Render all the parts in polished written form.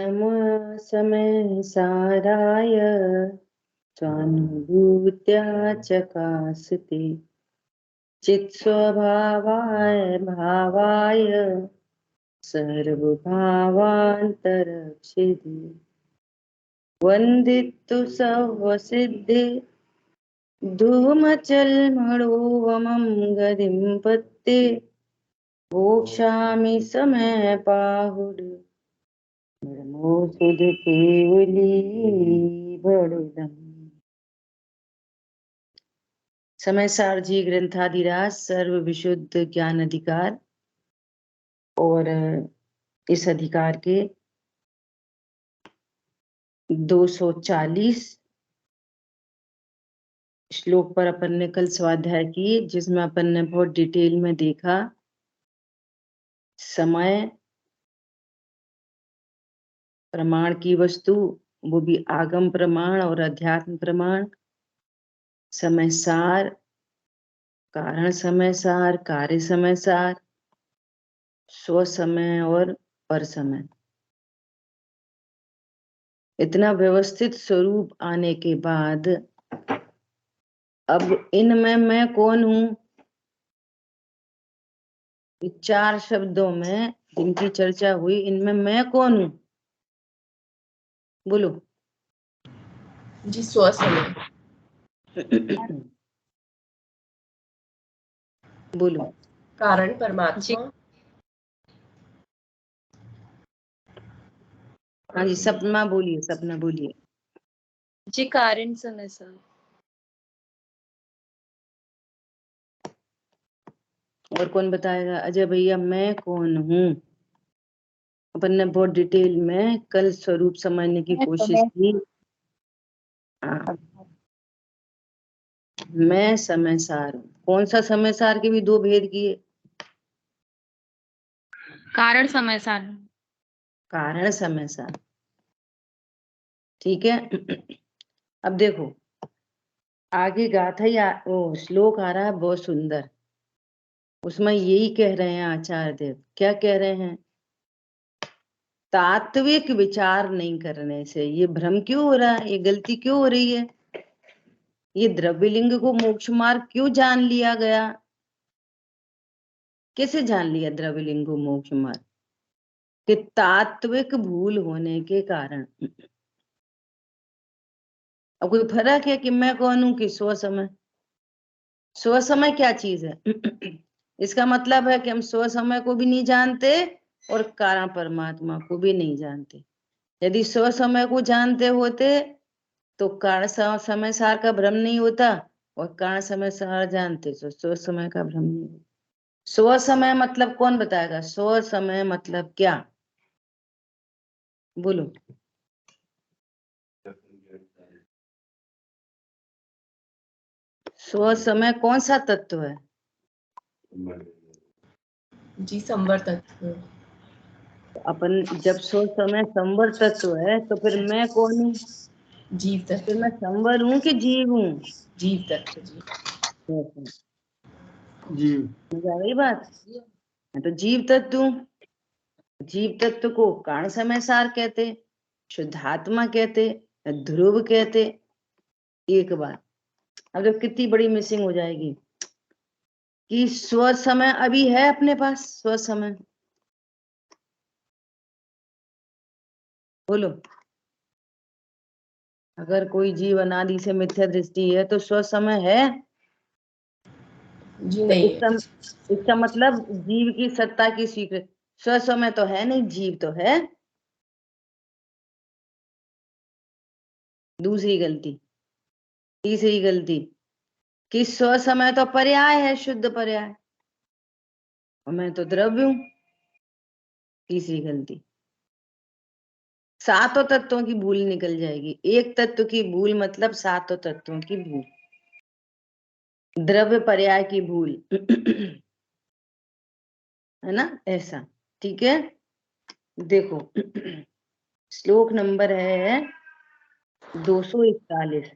समय साराय स्वानुभूत्या चकासते चित्स्वभावाय भावाय सर्वभावान्तरक्षिति वन्दितु सर्वसिद्धि धूमचल्मणोवमं गतिं पत्ते मोक्षामि समय पाहुड ब्रह्मो सुध केवली बड़दम। समय सार जी ग्रंथाधिराज सर्व विशुद्ध ज्ञान अधिकार और इस अधिकार के 240 श्लोक पर अपन ने कल स्वाध्याय किए, जिसमें अपन ने बहुत डिटेल में देखा समय प्रमाण की वस्तु, वो भी आगम प्रमाण और अध्यात्म प्रमाण, समय सार, कारण समय सार, कार्य समय सार, स्व समय और पर समय। इतना व्यवस्थित स्वरूप आने के बाद अब इनमें मैं कौन हूं? 4 शब्दों में जिनकी चर्चा हुई, इनमें मैं कौन हूं? बोलो जी। स्वसमय। बोलो। कारण परमात्मा। हाँ जी, सपना बोलिए, सपना बोलिए जी। कारण समय सार। और कौन बताएगा? अजय भैया, मैं कौन हूँ? अपन ने बहुत डिटेल में कल स्वरूप समझने की कोशिश की। मैं समय सार हूँ। कौन सा समय सार के भी 2 भेद किए? कारण समय सार। कारण समय सार। ठीक है। अब देखो आगे गाथा वो श्लोक आ रहा है बहुत सुंदर। उसमें यही कह रहे हैं आचार्य देव। क्या कह रहे हैं? तात्विक विचार नहीं करने से ये भ्रम क्यों हो रहा है, ये गलती क्यों हो रही है, ये द्रव्यलिंग को मोक्ष मार्ग क्यों जान लिया गया? कैसे जान लिया द्रव्यलिंग को मोक्ष मार्ग? कि तात्विक भूल होने के कारण। अब कोई फर्क है कि मैं कौन हूं कि स्व समय? स्व समय क्या चीज है? इसका मतलब है कि हम स्व समय को भी नहीं जानते और कारण परमात्मा को भी नहीं जानते। यदि स्व समय को जानते होते तो कारण समय सार का भ्रम नहीं होता, और कारण समय सार जानते तो स्व समय का भ्रम नहीं होता। स्व समय मतलब कौन बताएगा? स्व समय मतलब क्या? बोलो। स्व समय कौन सा तत्व है? जी। संवर तत्व। अपन जब स्व समय संवर तत्व है तो फिर मैं कौन हूँ? जीव फिर तत्व। मैं संवर हूँ कि जीव हूँ? जीव तत्व। जी। जीव। समझ आ गई बात? मैं तो जीव तत्व हूँ। जीव तत्व को कारण समय सार कहते, शुद्धात्मा कहते, ध्रुव कहते। एक बार अब तो कितनी बड़ी मिसिंग हो जाएगी कि स्व समय अभी है अपने पास। स्व समय बोलो। अगर कोई जीव अनादि से मिथ्या दृष्टि है तो स्व समय है? जी तो नहीं है। इसका मतलब जीव की सत्ता की स्वीकृति। स्व समय तो है नहीं, जीव तो है। दूसरी गलती। तीसरी गलती कि स्व समय तो पर्याय है, शुद्ध पर्याय, और मैं तो द्रव्य हूं। तीसरी गलती। सातों तत्वों की भूल निकल जाएगी। एक तत्व की भूल मतलब सातों तत्वों की भूल, द्रव्य पर्याय की भूल। है ना? ऐसा। ठीक है। देखो श्लोक नंबर है 241।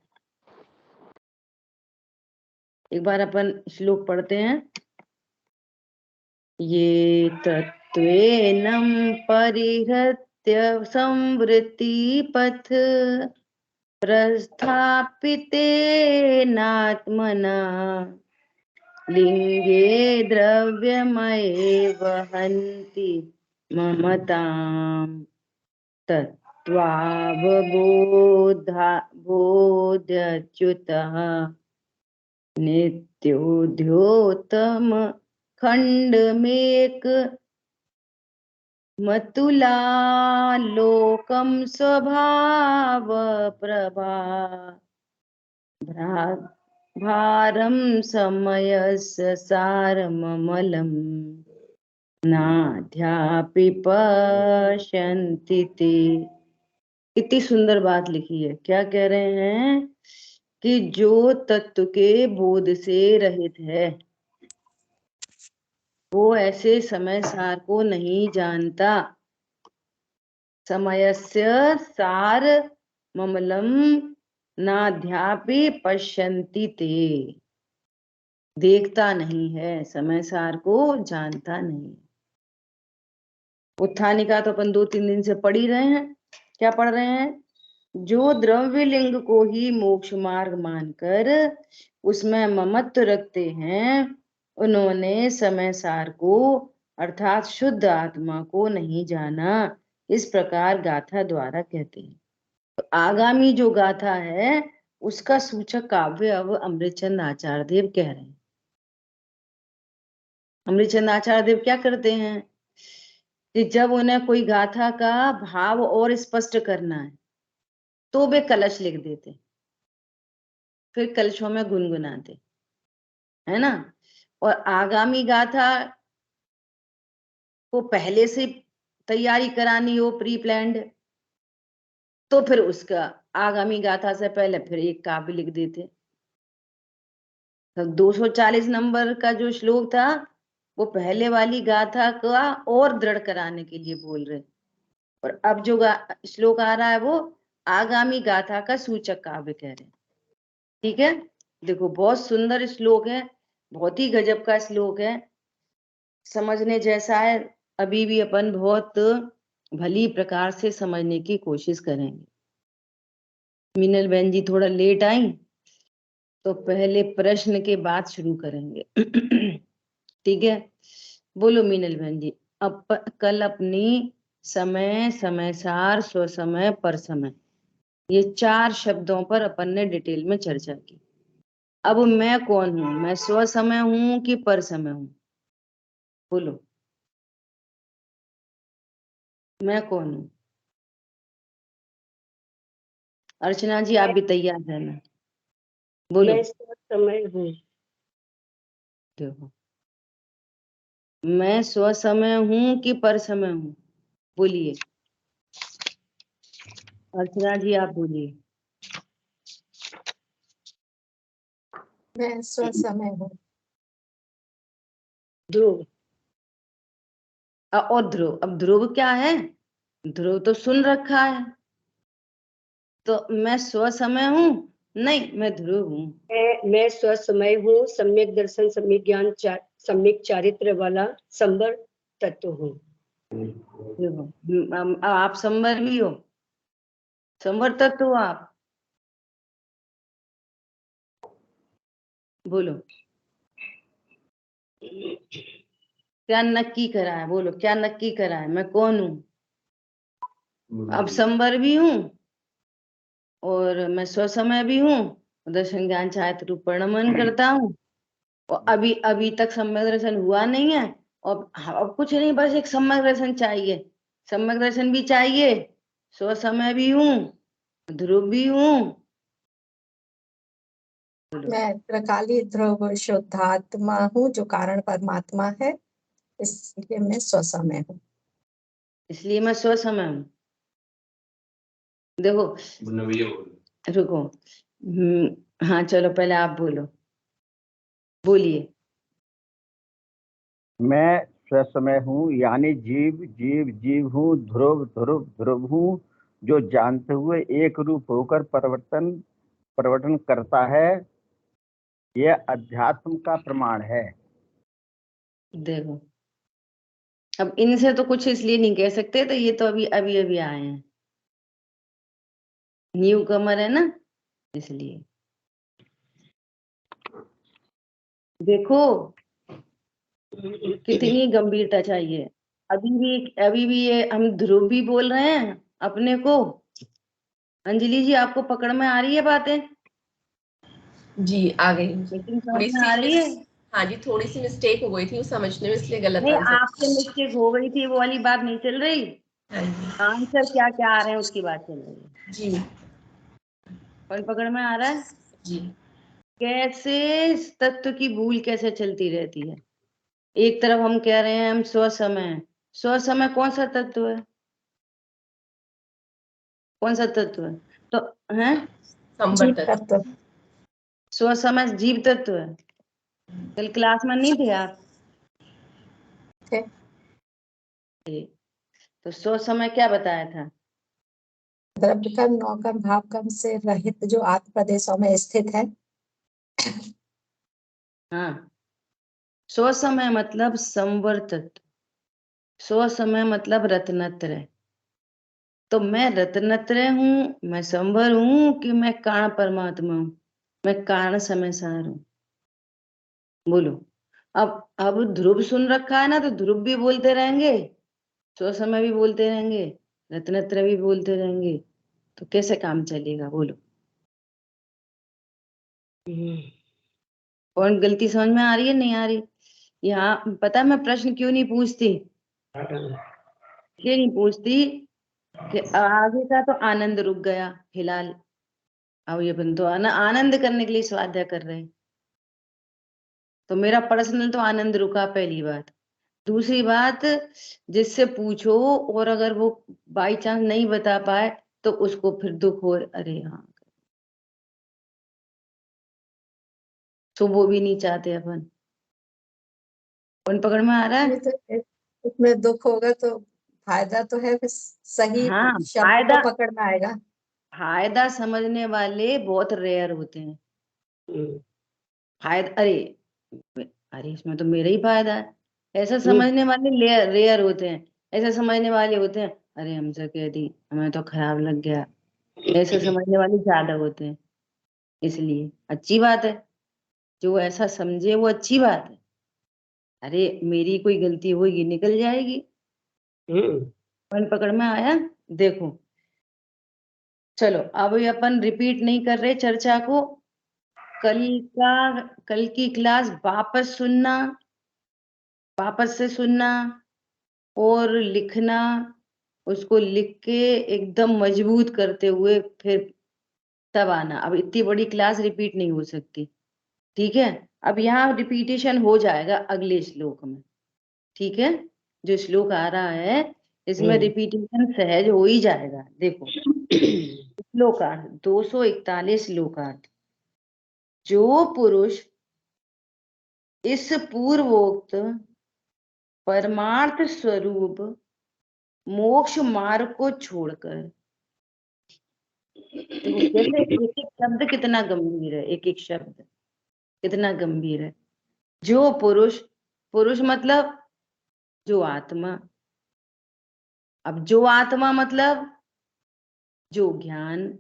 एक बार अपन श्लोक पढ़ते हैं। ये तत्वेनं परिहृत्य नित्य संवृत्ति पथ प्रस्थापितेनात्मना लिंगे द्रव्यमये वहन्ति ममताम् तत्त्वावबोध्याच्युतः नित्योद्योतम खण्डमेक मतुलालोकं स्वभाव प्रभा भारं समयस्य सारममलं नाध्यापि पश्यन्ति ते। इतनी सुंदर बात लिखी है। क्या कह रहे हैं कि जो तत्व के बोध से रहित है वो ऐसे समय सार को नहीं जानता। समयस्य सार ममलम नाध्यापि पश्यन्ति ते, देखता नहीं है, समय सार को जानता नहीं। उत्थानिका तो अपन 2-3 दिन से पढ़ ही रहे हैं। क्या पढ़ रहे हैं? जो द्रव्य लिंग को ही मोक्ष मार्ग मानकर उसमें ममत्व रखते हैं उन्होंने समय सार को अर्थात शुद्ध आत्मा को नहीं जाना। इस प्रकार गाथा द्वारा कहते हैं। तो आगामी जो गाथा है उसका सूचक काव्य अब अमृतचंद आचार्य देव कह रहे हैं। अमृतचंद आचार्य देव क्या करते हैं कि जब उन्हें कोई गाथा का भाव और स्पष्ट करना है तो वे कलश लिख देते, फिर कलशों में गुनगुनाते, है ना। और आगामी गाथा को पहले से तैयारी करानी हो, प्री प्लान्ड, तो फिर उसका आगामी गाथा से पहले फिर एक काव्य लिख देते। तो 240 नंबर का जो श्लोक था वो पहले वाली गाथा का और दृढ़ कराने के लिए बोल रहे, और अब जो श्लोक आ रहा है वो आगामी गाथा का सूचक काव्य कह रहे हैं। ठीक है, देखो बहुत सुंदर श्लोक है, बहुत ही गजब का श्लोक है, समझने जैसा है। अभी भी अपन बहुत भली प्रकार से समझने की कोशिश करेंगे। मीनल बहन जी थोड़ा लेट आई तो पहले प्रश्न के बाद शुरू करेंगे। ठीक है, बोलो मीनल बहन जी। कल अपनी समय, समय सार, स्वसमय, पर समय, ये 4 शब्दों पर अपन ने डिटेल में चर्चा की। अब मैं कौन हूं? मैं स्व समय हूं कि पर समय हूं? बोलो, मैं कौन हूं? अर्चना जी आप भी तैयार रहना, बोलो। मैं स्व समय हूँ। देखो, मैं स्व समय हूं कि पर समय हूं? बोलिए अर्चना जी, आप बोलिए। मैं स्व समय हूँ। ध्रुव और ध्रुव, अब ध्रुव क्या है? ध्रुव तो सुन रखा है, तो मैं स्व समय हूं? नहीं, मैं ध्रुव हूं। मैं स्व समय हूँ, सम्यक दर्शन, सम्यक ज्ञान, सम्यक चारित्र वाला संवर तत्व हूँ। देखो, आप संवर भी हो, संवर तत्व हो आप। बोलो क्या नक्की करा है? बोलो क्या नक्की करा है? मैं कौन हूं? अब संवर भी हूं और मैं स्व समय भी हूँ, दर्शन ज्ञान चाहत रूप परिणमन करता हूँ, और अभी अभी तक सम्यक दर्शन हुआ नहीं है, और अब कुछ नहीं, बस एक सम्यक दर्शन चाहिए। सम्यक दर्शन भी चाहिए, स्व समय भी हूँ, ध्रुव भी हूँ। मैं त्रिकाली ध्रुव शुद्धात्मा हूँ जो कारण परमात्मा है, इसलिए मैं स्व समय हूँ। इसलिए मैं स्व समय हूँ। देखो रुको, हाँ चलो पहले आप बोलो, बोलिए। मैं स्वसमय हूँ यानी जीव जीव जीव हूँ, ध्रुव ध्रुव ध्रुव हूँ, जो जानते हुए एक रूप होकर परिवर्तन करता है, यह अध्यात्म का प्रमाण है। देखो अब इनसे तो कुछ इसलिए नहीं कह सकते, तो ये तो अभी अभी अभी आए हैं, न्यू कमर है ना, इसलिए। देखो कितनी गंभीरता चाहिए। अभी भी ये हम ध्रुव भी बोल रहे हैं अपने को। अंजलि जी, आपको पकड़ में आ रही है बातें? जी आ गई लेकिन समझ थोड़ी में आ सी रही है? हाँ जी, थोड़ी सी मिस्टेक हो गई थी वो समझने में, इसलिए गलत नहीं, आंसर। आपसे मिस्टेक हो गई थी वो वाली बात नहीं चल रही, हाँ जी आंसर क्या क्या आ रहे हैं उसकी बात चल रही है। जी और पकड़ में आ रहा है जी कैसे इस तत्व की भूल कैसे चलती रहती है। एक तरफ हम कह रहे हैं हम स्वसमय हैं। स्वसमय कौन सा तत्व है? कौन सा तत्व है? तो है जीव संवर्तक। तत्व। स्वसमय जीव तत्व है। कल क्लास में नहीं थे आप? थे। तो स्वसमय क्या बताया था? द्रव्य कर्म, नौकर्म, भाव कर्म से रहित जो आत्म प्रदेशों में स्थित है। हाँ, स्वसमय मतलब संवर्तत्व, स्वसमय मतलब रत्नत्रय। तो मैं रत्नत्रय हूँ, मैं संवर हूँ कि मैं कारण परमात्मा हूँ, मैं कारण समय सार हूँ? बोलो। अब ध्रुव सुन रखा है ना, तो ध्रुव भी बोलते रहेंगे, स्वसमय भी बोलते रहेंगे, रत्नत्रय भी बोलते रहेंगे, तो कैसे काम चलेगा? बोलो। कौन गलती समझ में आ रही है नहीं आ रही? यहाँ पता है मैं प्रश्न क्यों नहीं पूछती? क्यों नहीं पूछती कि आगे का तो आनंद रुक गया फिलहाल, अब ये बंद तो आनंद करने के लिए स्वाध्याय कर रहे हैं, तो मेरा पर्सनल तो आनंद रुका, पहली बात। दूसरी बात, जिससे पूछो और अगर वो बाई चांस नहीं बता पाए तो उसको फिर दुख हो, अरे हाँ, तो वो भी नहीं चाहते अपन। कौन पकड़ में आ रहा है? ये तो इसमें दुख होगा तो फायदा तो है, फिर सही हाँ, शब्द तो पकड़ में आएगा। फायदा समझने वाले बहुत रेयर होते हैं। फायदा, अरे अरे इसमें तो मेरा ही फायदा है, ऐसा समझने वाले रेयर होते हैं। ऐसा समझने वाले होते हैं, अरे हमसे कह दी, हमें तो खराब लग गया, ऐसे समझने वाले ज्यादा होते हैं। इसलिए अच्छी बात है, जो ऐसा समझे वो अच्छी बात है। अरे मेरी कोई गलती होगी, निकल जाएगी। अपन पकड़ में आया? देखो, चलो अब ये अपन रिपीट नहीं कर रहे चर्चा को। कल कल की क्लास वापस सुनना, वापस से सुनना और लिखना, उसको लिख के एकदम मजबूत करते हुए फिर तब आना। अब इतनी बड़ी क्लास रिपीट नहीं हो सकती, ठीक है? अब यहाँ रिपीटेशन हो जाएगा अगले श्लोक में, ठीक है? जो श्लोक आ रहा है इसमें रिपीटेशन सहज हो ही जाएगा। देखो श्लोकार्थ 241 श्लोकार्थ। जो पुरुष इस पूर्वोक्त परमार्थ स्वरूप मोक्ष मार्ग को छोड़कर, देखो कैसे एक एक शब्द कितना गंभीर है, एक एक शब्द कितना गंभीर है। जो पुरुष, पुरुष मतलब जो आत्मा। अब जो आत्मा मतलब जो ज्ञान,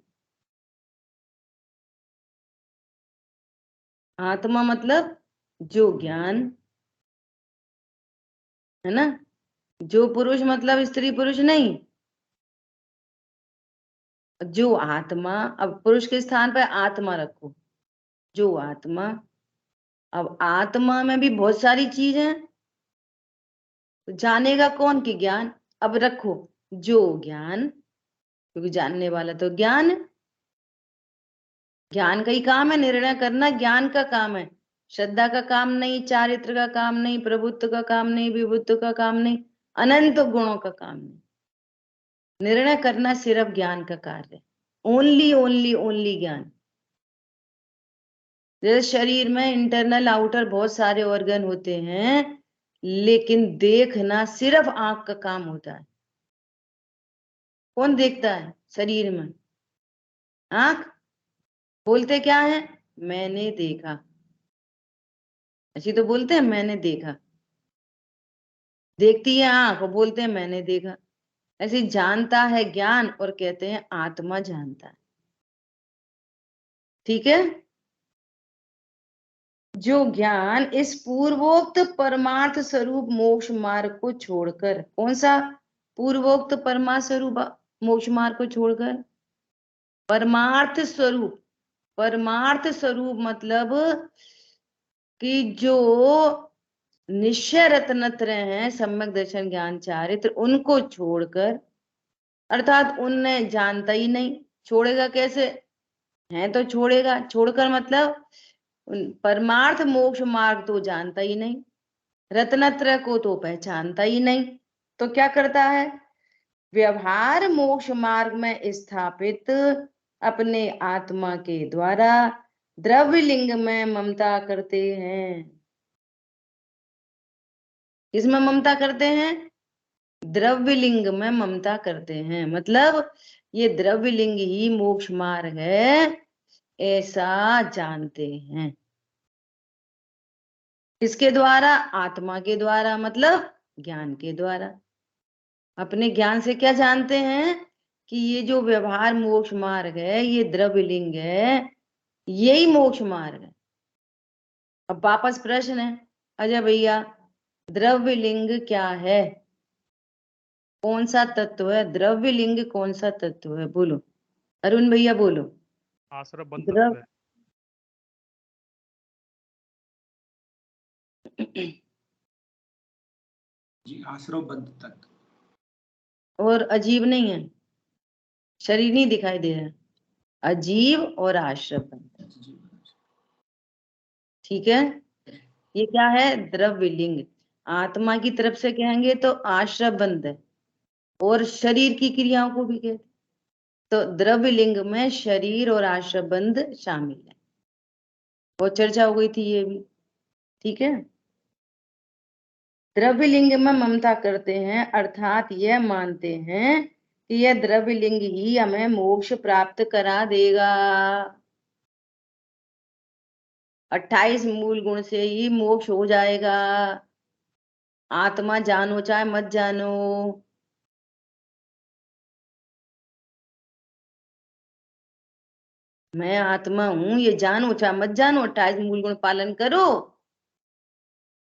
आत्मा मतलब जो ज्ञान, है ना? जो पुरुष मतलब स्त्री पुरुष नहीं, जो आत्मा। अब पुरुष के स्थान पर आत्मा रखो, जो आत्मा। अब आत्मा में भी बहुत सारी चीज है, तो जानेगा कौन? की ज्ञान। अब रखो जो ज्ञान, क्योंकि जानने वाला तो ज्ञान है, ज्ञान का ही काम है, निर्णय करना ज्ञान का काम है। श्रद्धा का काम नहीं, चारित्र का काम नहीं, प्रभुत्व का काम नहीं, विभुत्व का काम नहीं, अनंत गुणों का काम नहीं। निर्णय करना सिर्फ ज्ञान का कार्य है, ओनली ओनली ओनली ज्ञान। जैसे शरीर में इंटरनल आउटर बहुत सारे ऑर्गन होते हैं, लेकिन देखना सिर्फ आंख का काम होता है। कौन देखता है शरीर में? आंख। बोलते क्या है? मैंने देखा, ऐसी तो बोलते हैं मैंने देखा। देखती है आंख और बोलते हैं मैंने देखा। ऐसे जानता है ज्ञान और कहते हैं आत्मा जानता है। ठीक है। जो ज्ञान इस पूर्वोक्त परमार्थ स्वरूप मोक्ष मार्ग को छोड़कर, कौन सा पूर्वोक्त परमार्थ स्वरूप मोक्ष मार्ग को छोड़कर? परमार्थ स्वरूप। परमार्थ स्वरूप मतलब कि जो निश्चय रत्नत्र हैं सम्यक दर्शन ज्ञान चारित्र, उनको छोड़कर, अर्थात उन्हें जानता ही नहीं। छोड़ेगा कैसे? है तो छोड़ेगा, छोड़कर मतलब परमार्थ मोक्ष मार्ग तो जानता ही नहीं, रत्नत्र को तो पहचानता ही नहीं। तो क्या करता है? व्यवहार मोक्ष मार्ग में स्थापित अपने आत्मा के द्वारा द्रव्य लिंग में ममता करते हैं। किसमें ममता करते हैं? द्रव्य लिंग में ममता करते हैं। मतलब ये द्रव्य लिंग ही मोक्ष मार्ग है ऐसा जानते हैं। किसके द्वारा? आत्मा के द्वारा, मतलब ज्ञान के द्वारा। अपने ज्ञान से क्या जानते हैं? कि ये जो व्यवहार मोक्ष मार्ग है, ये द्रव्य लिंग है, यही मोक्ष मार्ग है। अब वापस प्रश्न है, अजय भैया द्रव्य लिंग क्या है? कौन सा तत्व है? द्रव्य लिंग कौन सा तत्व है? बोलो अरुण भैया बोलो। आश्रय बंध द्रव तत्व है। जी आश्रव बद्ध तत्व। और अजीब नहीं है, शरीर नहीं दिखाई दे रहा, अजीब और आश्रय। ठीक है। ये क्या है? द्रव्य लिंग। आत्मा की तरफ से कहेंगे तो आश्रय बंध है, और शरीर की क्रियाओं को भी कहते। तो द्रव्य लिंग में शरीर और आश्रय बंध शामिल है। बहुत चर्चा हो गई थी ये भी। ठीक है। द्रव्य लिंग में ममता करते हैं, अर्थात यह मानते हैं कि यह द्रव्य लिंग ही हमें मोक्ष प्राप्त करा देगा। 28 मूल गुण से ही मोक्ष हो जाएगा। आत्मा जानो चाहे मत जानो। मैं आत्मा हूं ये जानो चाहे मत जानो, 28 मूल गुण पालन करो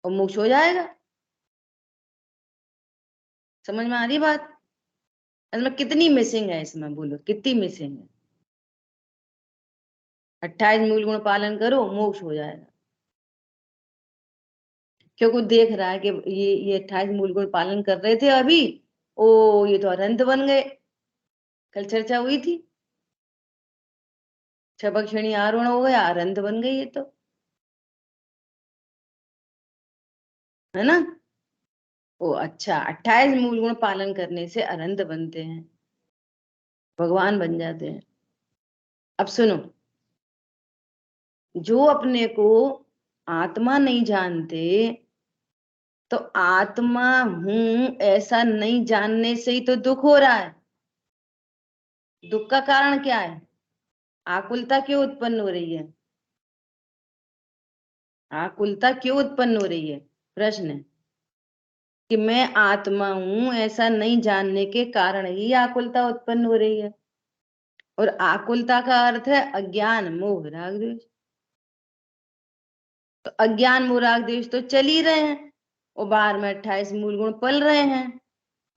और मोक्ष हो जाएगा। समझ में आ रही बात? इसमें कितनी मिसिंग है? इसमें बोलो कितनी मिसिंग है? 28 मूल गुण पालन करो मोक्ष हो जाएगा। क्योंकि देख रहा है कि ये 28 मूल गुण पालन कर रहे थे अभी, ओ ये तो अरंत बन गए। कल चर्चा हुई थी, छपक श्रेणी आरोहण हो गया, अरंत बन गई ये तो, है ना? ओ अच्छा, 28 मूल गुण पालन करने से अरंत बनते हैं, भगवान बन जाते हैं। अब सुनो, जो अपने को आत्मा नहीं जानते, तो आत्मा हूं ऐसा नहीं जानने से ही तो दुख हो रहा है। दुख का कारण क्या है? आकुलता क्यों उत्पन्न हो रही है? आकुलता क्यों उत्पन्न हो रही है? प्रश्न है कि मैं आत्मा हूं ऐसा नहीं जानने के कारण ही आकुलता उत्पन्न हो रही है। और आकुलता का अर्थ है अज्ञान मोह राग द्वेष। तो अज्ञान मोह राग द्वेष तो चल ही रहे हैं, और बाहर में 28 मूल गुण पल रहे हैं।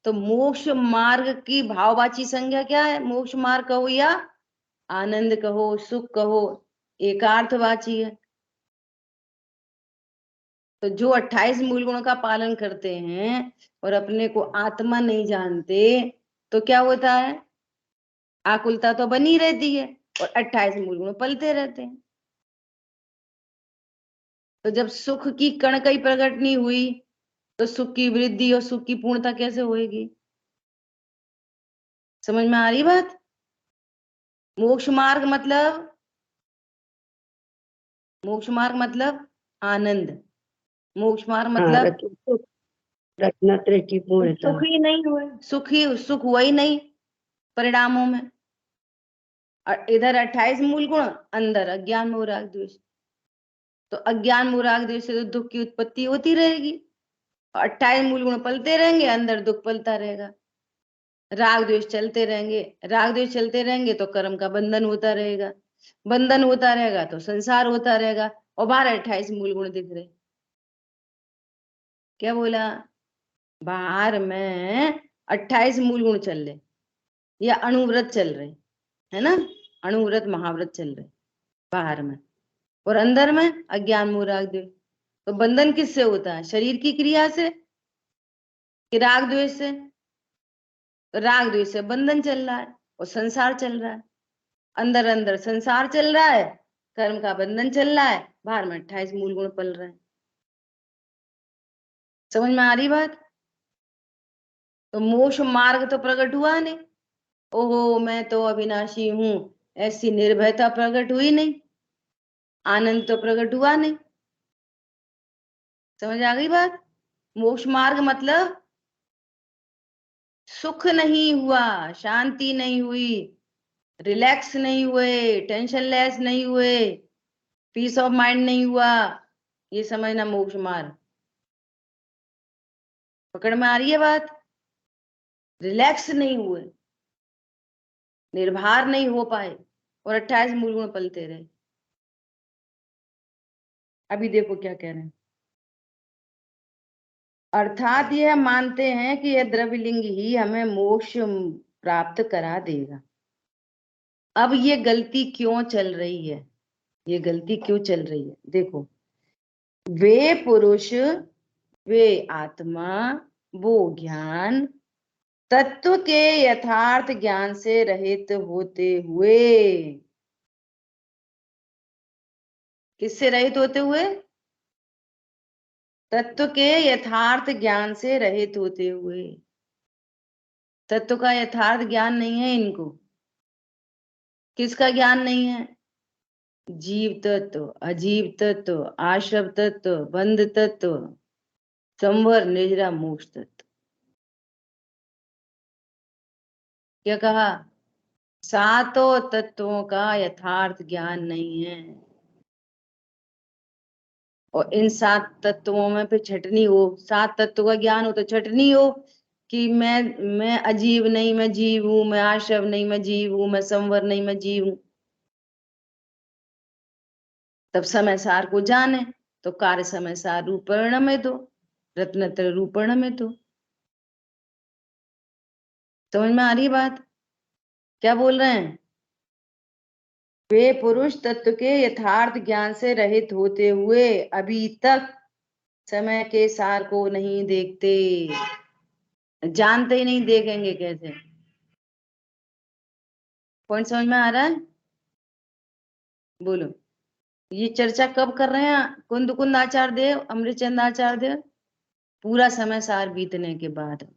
तो मोक्ष मार्ग की भाववाची संज्ञा क्या है? मोक्ष मार्ग कहो या आनंद कहो, सुख कहो, एकार्थवाची है। तो जो 28 मूल गुणों का पालन करते हैं और अपने को आत्मा नहीं जानते, तो क्या होता है? आकुलता तो बनी रहती है और 28 मूल गुण पलते रहते हैं। तो जब सुख की कण कई प्रकट नहीं हुई, तो सुख की वृद्धि और सुख की पूर्णता कैसे होएगी? समझ में आ रही बात? मोक्ष मार्ग मतलब, मोक्ष मार्ग मतलब आनंद। मोक्ष मार्ग मतलब रत्नत्रय की पूर्णता। सुख ही नहीं हुए, सुख हुआ ही नहीं परिणामों में। और इधर 28 मूल गुण, अंदर अज्ञान मोह राग द्वेष। तो अज्ञान मोह राग द्वेष से तो दुख की उत्पत्ति होती रहेगी, 28 मूल गुण पलते रहेंगे, अंदर दुख पलता रहेगा। राग द्वेष चलते रहेंगे, राग द्वेष चलते रहेंगे तो कर्म का बंधन होता रहेगा, बंधन होता रहेगा तो संसार होता रहेगा, और बाहर 28 मूल गुण दिख रहे। क्या बोला? बाहर में 28 मूल गुण चल रहे, या अणुव्रत चल रहे, है ना, अणुव्रत महाव्रत चल रहे बाहर में, और अंदर में अज्ञान मोह राग द्वेष। तो बंधन किससे होता है? शरीर की क्रिया से कि राग द्वेष से? तो राग द्वेष से बंधन चल रहा है और संसार चल रहा है, अंदर अंदर संसार चल रहा है, कर्म का बंधन चल रहा है, बाहर में 28 मूल गुण पल रहे हैं। समझ में आ रही बात? तो मोक्ष मार्ग तो प्रकट हुआ नहीं, ओहो मैं तो अविनाशी हूं, ऐसी निर्भयता प्रकट हुई नहीं, आनंद तो प्रकट हुआ नहीं। समझ आ गई बात? मोक्ष मार्ग मतलब सुख नहीं हुआ, शांति नहीं हुई, रिलैक्स नहीं हुए, टेंशन लेस नहीं हुए, पीस ऑफ माइंड नहीं हुआ, ये समझना मोक्ष मार्ग। पकड़ में आ रही है बात? रिलैक्स नहीं हुए, निर्भर नहीं हो पाए, और 28 मूल गुण पलते रहे। अभी देखो क्या कह रहे हैं। अर्थात यह मानते हैं कि यह द्रव्यलिंग ही हमें मोक्ष प्राप्त करा देगा। अब ये गलती क्यों चल रही है? ये गलती क्यों चल रही है? देखो, वे पुरुष, वे आत्मा, वो ज्ञान तत्व के यथार्थ ज्ञान से रहित होते हुए, किससे रहित होते हुए? तत्व के यथार्थ ज्ञान से रहित होते हुए। तत्व का यथार्थ ज्ञान नहीं है इनको। किसका ज्ञान नहीं है? जीव तत्व, अजीव तत्व, आश्रव तत्व, बंध तत्व, संवर, निजरा, मोक्ष तत्व। क्या कहा? सातों तत्वों का यथार्थ ज्ञान नहीं है, और इन 7 तत्वों में फिर छटनी हो। 7 तत्वों का ज्ञान हो तो छटनी हो कि मैं अजीब नहीं मैं जीव हूं, मैं आश्रव नहीं मैं जीव हूं, मैं संवर नहीं मैं जीव हूं। तब समय सार को जाने तो कार्य समय सार रूपर्ण में दो, रत्नत्र रूपर्ण में दो। समझ में आ रही बात? क्या बोल रहे हैं? वे पुरुष तत्व के यथार्थ ज्ञान से रहित होते हुए अभी तक समय के सार को नहीं देखते। जानते ही नहीं, देखेंगे कैसे? पॉइंट समझ में आ रहा है? बोलो। ये चर्चा कब कर रहे हैं? कुंद कुंद आचार्य देव, अमृतचंद आचार्य देव? पूरा समय सार बीतने के बाद।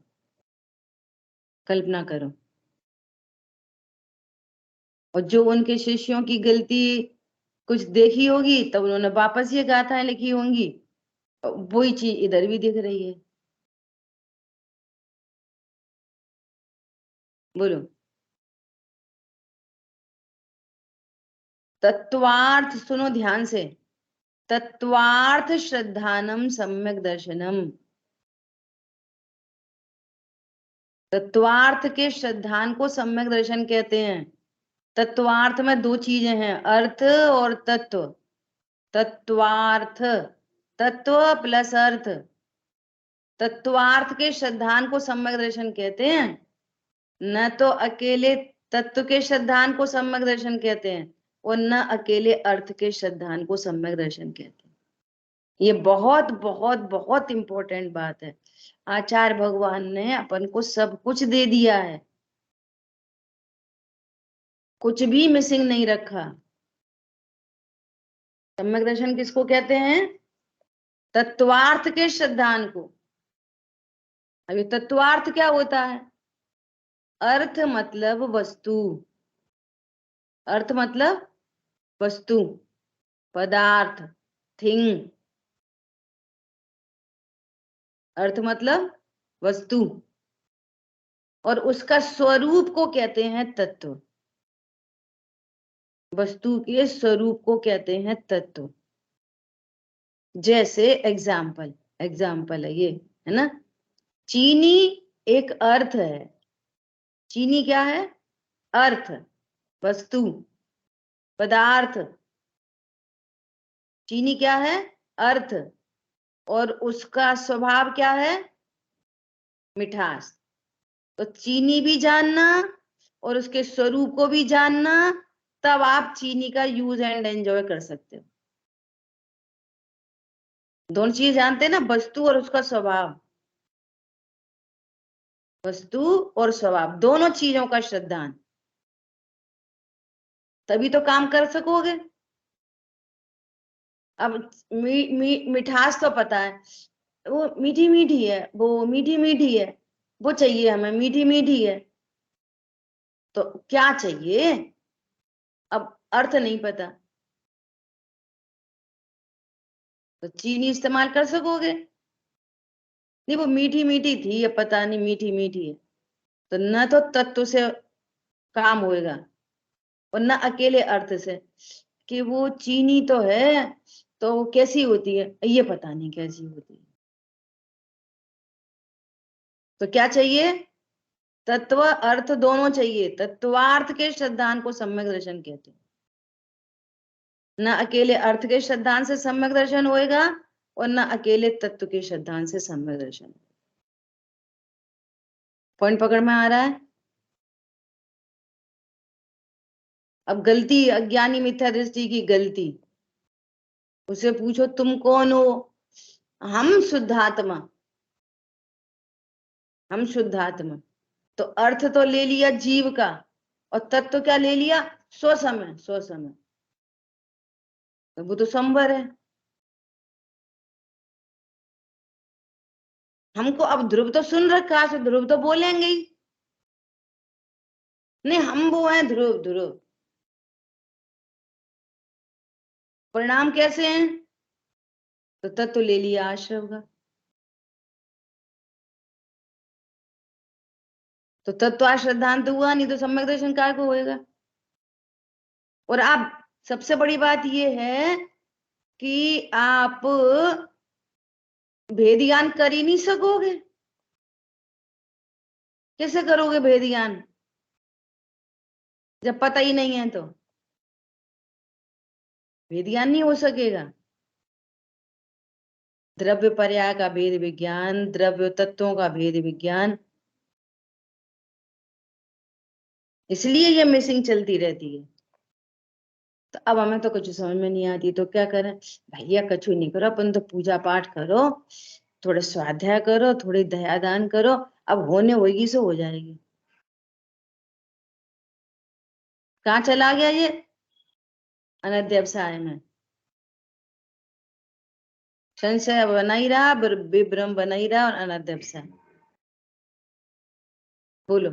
कल्पना करो। और जो उनके शिष्यों की गलती कुछ देखी होगी तब उन्होंने वापस ये गाथाएं लिखी होंगी, वही चीज इधर भी दिख रही है। बोलो। तत्वार्थ सुनो ध्यान से। तत्वार्थ श्रद्धानम सम्यक दर्शनम। तत्वार्थ के श्रद्धान को सम्यक दर्शन कहते हैं। तत्वार्थ में 2 चीजें हैं, अर्थ और तत्व। तत्वार्थ, तत्व प्लस अर्थ। तत्वार्थ के श्रद्धान को सम्यक दर्शन कहते हैं, न तो अकेले तत्व के श्रद्धान को सम्यक दर्शन कहते हैं, और न अकेले अर्थ के श्रद्धान को सम्यक दर्शन कहते हैं। ये बहुत बहुत बहुत इंपॉर्टेंट बात है। आचार्य भगवान ने अपन को सब कुछ दे दिया है, कुछ भी मिसिंग नहीं रखा। सम्यक दर्शन किसको कहते हैं? तत्वार्थ के श्रद्धान को। अभी तत्वार्थ क्या होता है? अर्थ मतलब वस्तु, अर्थ मतलब वस्तु, पदार्थ, थिंग। अर्थ मतलब वस्तु, और उसका स्वरूप को कहते हैं तत्व। वस्तु के स्वरूप को कहते हैं तत्व। जैसे एग्जाम्पल है ये, है ना। चीनी एक अर्थ है। चीनी क्या है? अर्थ, वस्तु, पदार्थ। चीनी क्या है? अर्थ। और उसका स्वभाव क्या है? मिठास। तो चीनी भी जानना और उसके स्वरूप को भी जानना, तब आप चीनी का यूज एंड एंजॉय कर सकते हो। दोनों चीज जानते हैं ना, वस्तु और उसका स्वभाव। वस्तु और स्वभाव दोनों चीजों का श्रद्धान, तभी तो काम कर सकोगे। अब मिठास तो पता है, वो मीठी मीठी है, वो मीठी मीठी है, वो चाहिए हमें, मीठी मीठी है। तो क्या चाहिए? अब अर्थ नहीं पता, तो चीनी इस्तेमाल कर सकोगे? नहीं, वो मीठी मीठी थी, अब पता नहीं मीठी मीठी है, तो न तो तत्व से काम होएगा और न अकेले अर्थ से कि वो चीनी तो है, तो वो कैसी होती है, ये पता नहीं कैसी होती है। तो क्या चाहिए? तत्व अर्थ दोनों चाहिए। तत्वार्थ के श्रद्धान को सम्यक दर्शन कहते हैं। न अकेले अर्थ के श्रद्धान से सम्यक दर्शन होएगा और न अकेले तत्व के श्रद्धान से सम्यक दर्शन। पॉइंट पकड़ में आ रहा है? अब गलती, अज्ञानी मिथ्या दृष्टि की गलती, उसे पूछो तुम कौन हो? हम शुद्धात्मा, हम शुद्धात्मा। तो अर्थ तो ले लिया जीव का, और तत्व क्या ले लिया? स्वसमय, स्वसमय। तो वो तो संवर है। हमको अब ध्रुव तो सुन रखा है, तो ध्रुव तो बोलेंगे ही नहीं, हम वो हैं ध्रुव। ध्रुव परिणाम कैसे हैं? तो तत्व ले लिया आश्रव का, तो तत्व आश्रद्धांत हुआ नहीं, तो सम्यक दर्शन काय को होएगा? और आप, सबसे बड़ी बात ये है कि आप भेद ज्ञान कर ही नहीं सकोगे। कैसे करोगे भेद ज्ञान जब पता ही नहीं है? तो भेद ज्ञान नहीं हो सकेगा। द्रव्य पर्याय का भेद विज्ञान, द्रव्य तत्वों का भेद विज्ञान, इसलिए ये मिसिंग चलती रहती है। तो अब हमें तो कुछ समझ में नहीं आती, तो क्या करें? भैया कछु नहीं करो, अपन तो पूजा पाठ करो, थोड़े स्वाध्याय करो, थोड़ी दया दान करो, अब होने होगी सो हो जाएगी। कहाँ चला गया ये? अनध्यवसाय में संशय बना ही रहा, विभ्रम बना ही रहा, और अनध्यवसाय। बोलो,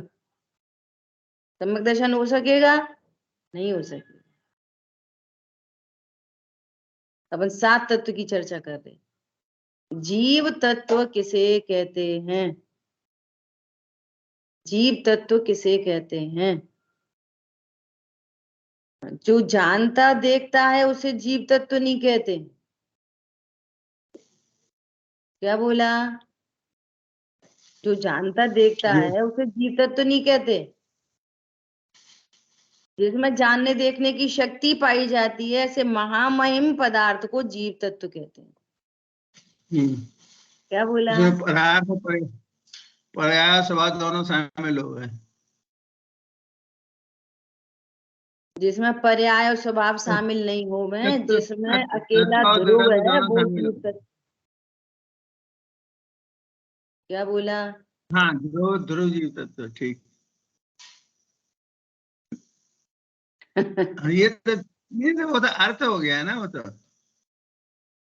सम्यक दर्शन हो सकेगा? नहीं हो सकेगा। अपन 7 तत्व की चर्चा कर रहे। जीव तत्व किसे कहते हैं? जीव तत्व किसे कहते हैं? जो जानता देखता है उसे जीव तत्व नहीं कहते। क्या बोला? जो जानता देखता है उसे जीव तत्व नहीं कहते। जिसमें जानने देखने की शक्ति पाई जाती है, ऐसे महामहिम पदार्थ को जीव तत्व कहते हैं। क्या बोला? इसमें पर्याय स्वभाव दोनों शामिल हो गए। जिसमें पर्याय और स्वभाव शामिल नहीं हो में, जिसमें अकेला तत्व और ध्रुव द्रव्य है, दोनों वो शामिल हो जीव गए। तत्व। क्या बोला? हाँ, ध्रुव ध्रुव जीव तत्व, ठीक। ये तो वो तो अर्थ हो गया ना, वो तो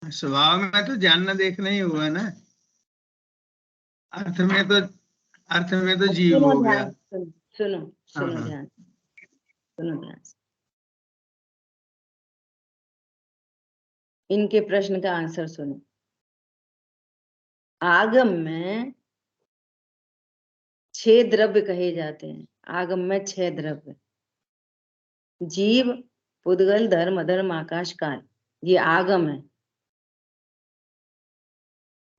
स्वभाव में तो जानना देखना ही हुआ ना, अर्थ में तो जीव सुनो हो गया। ध्यान, सुनो हाँ सुनो हाँ। ध्यान, सुनो ध्यान से। इनके प्रश्न का आंसर सुनो। आगम में 6 द्रव्य कहे जाते हैं। आगम में 6 द्रव्य, जीव, पुद्गल, धर्म, अधर्म, आकाश, काल, ये आगम है।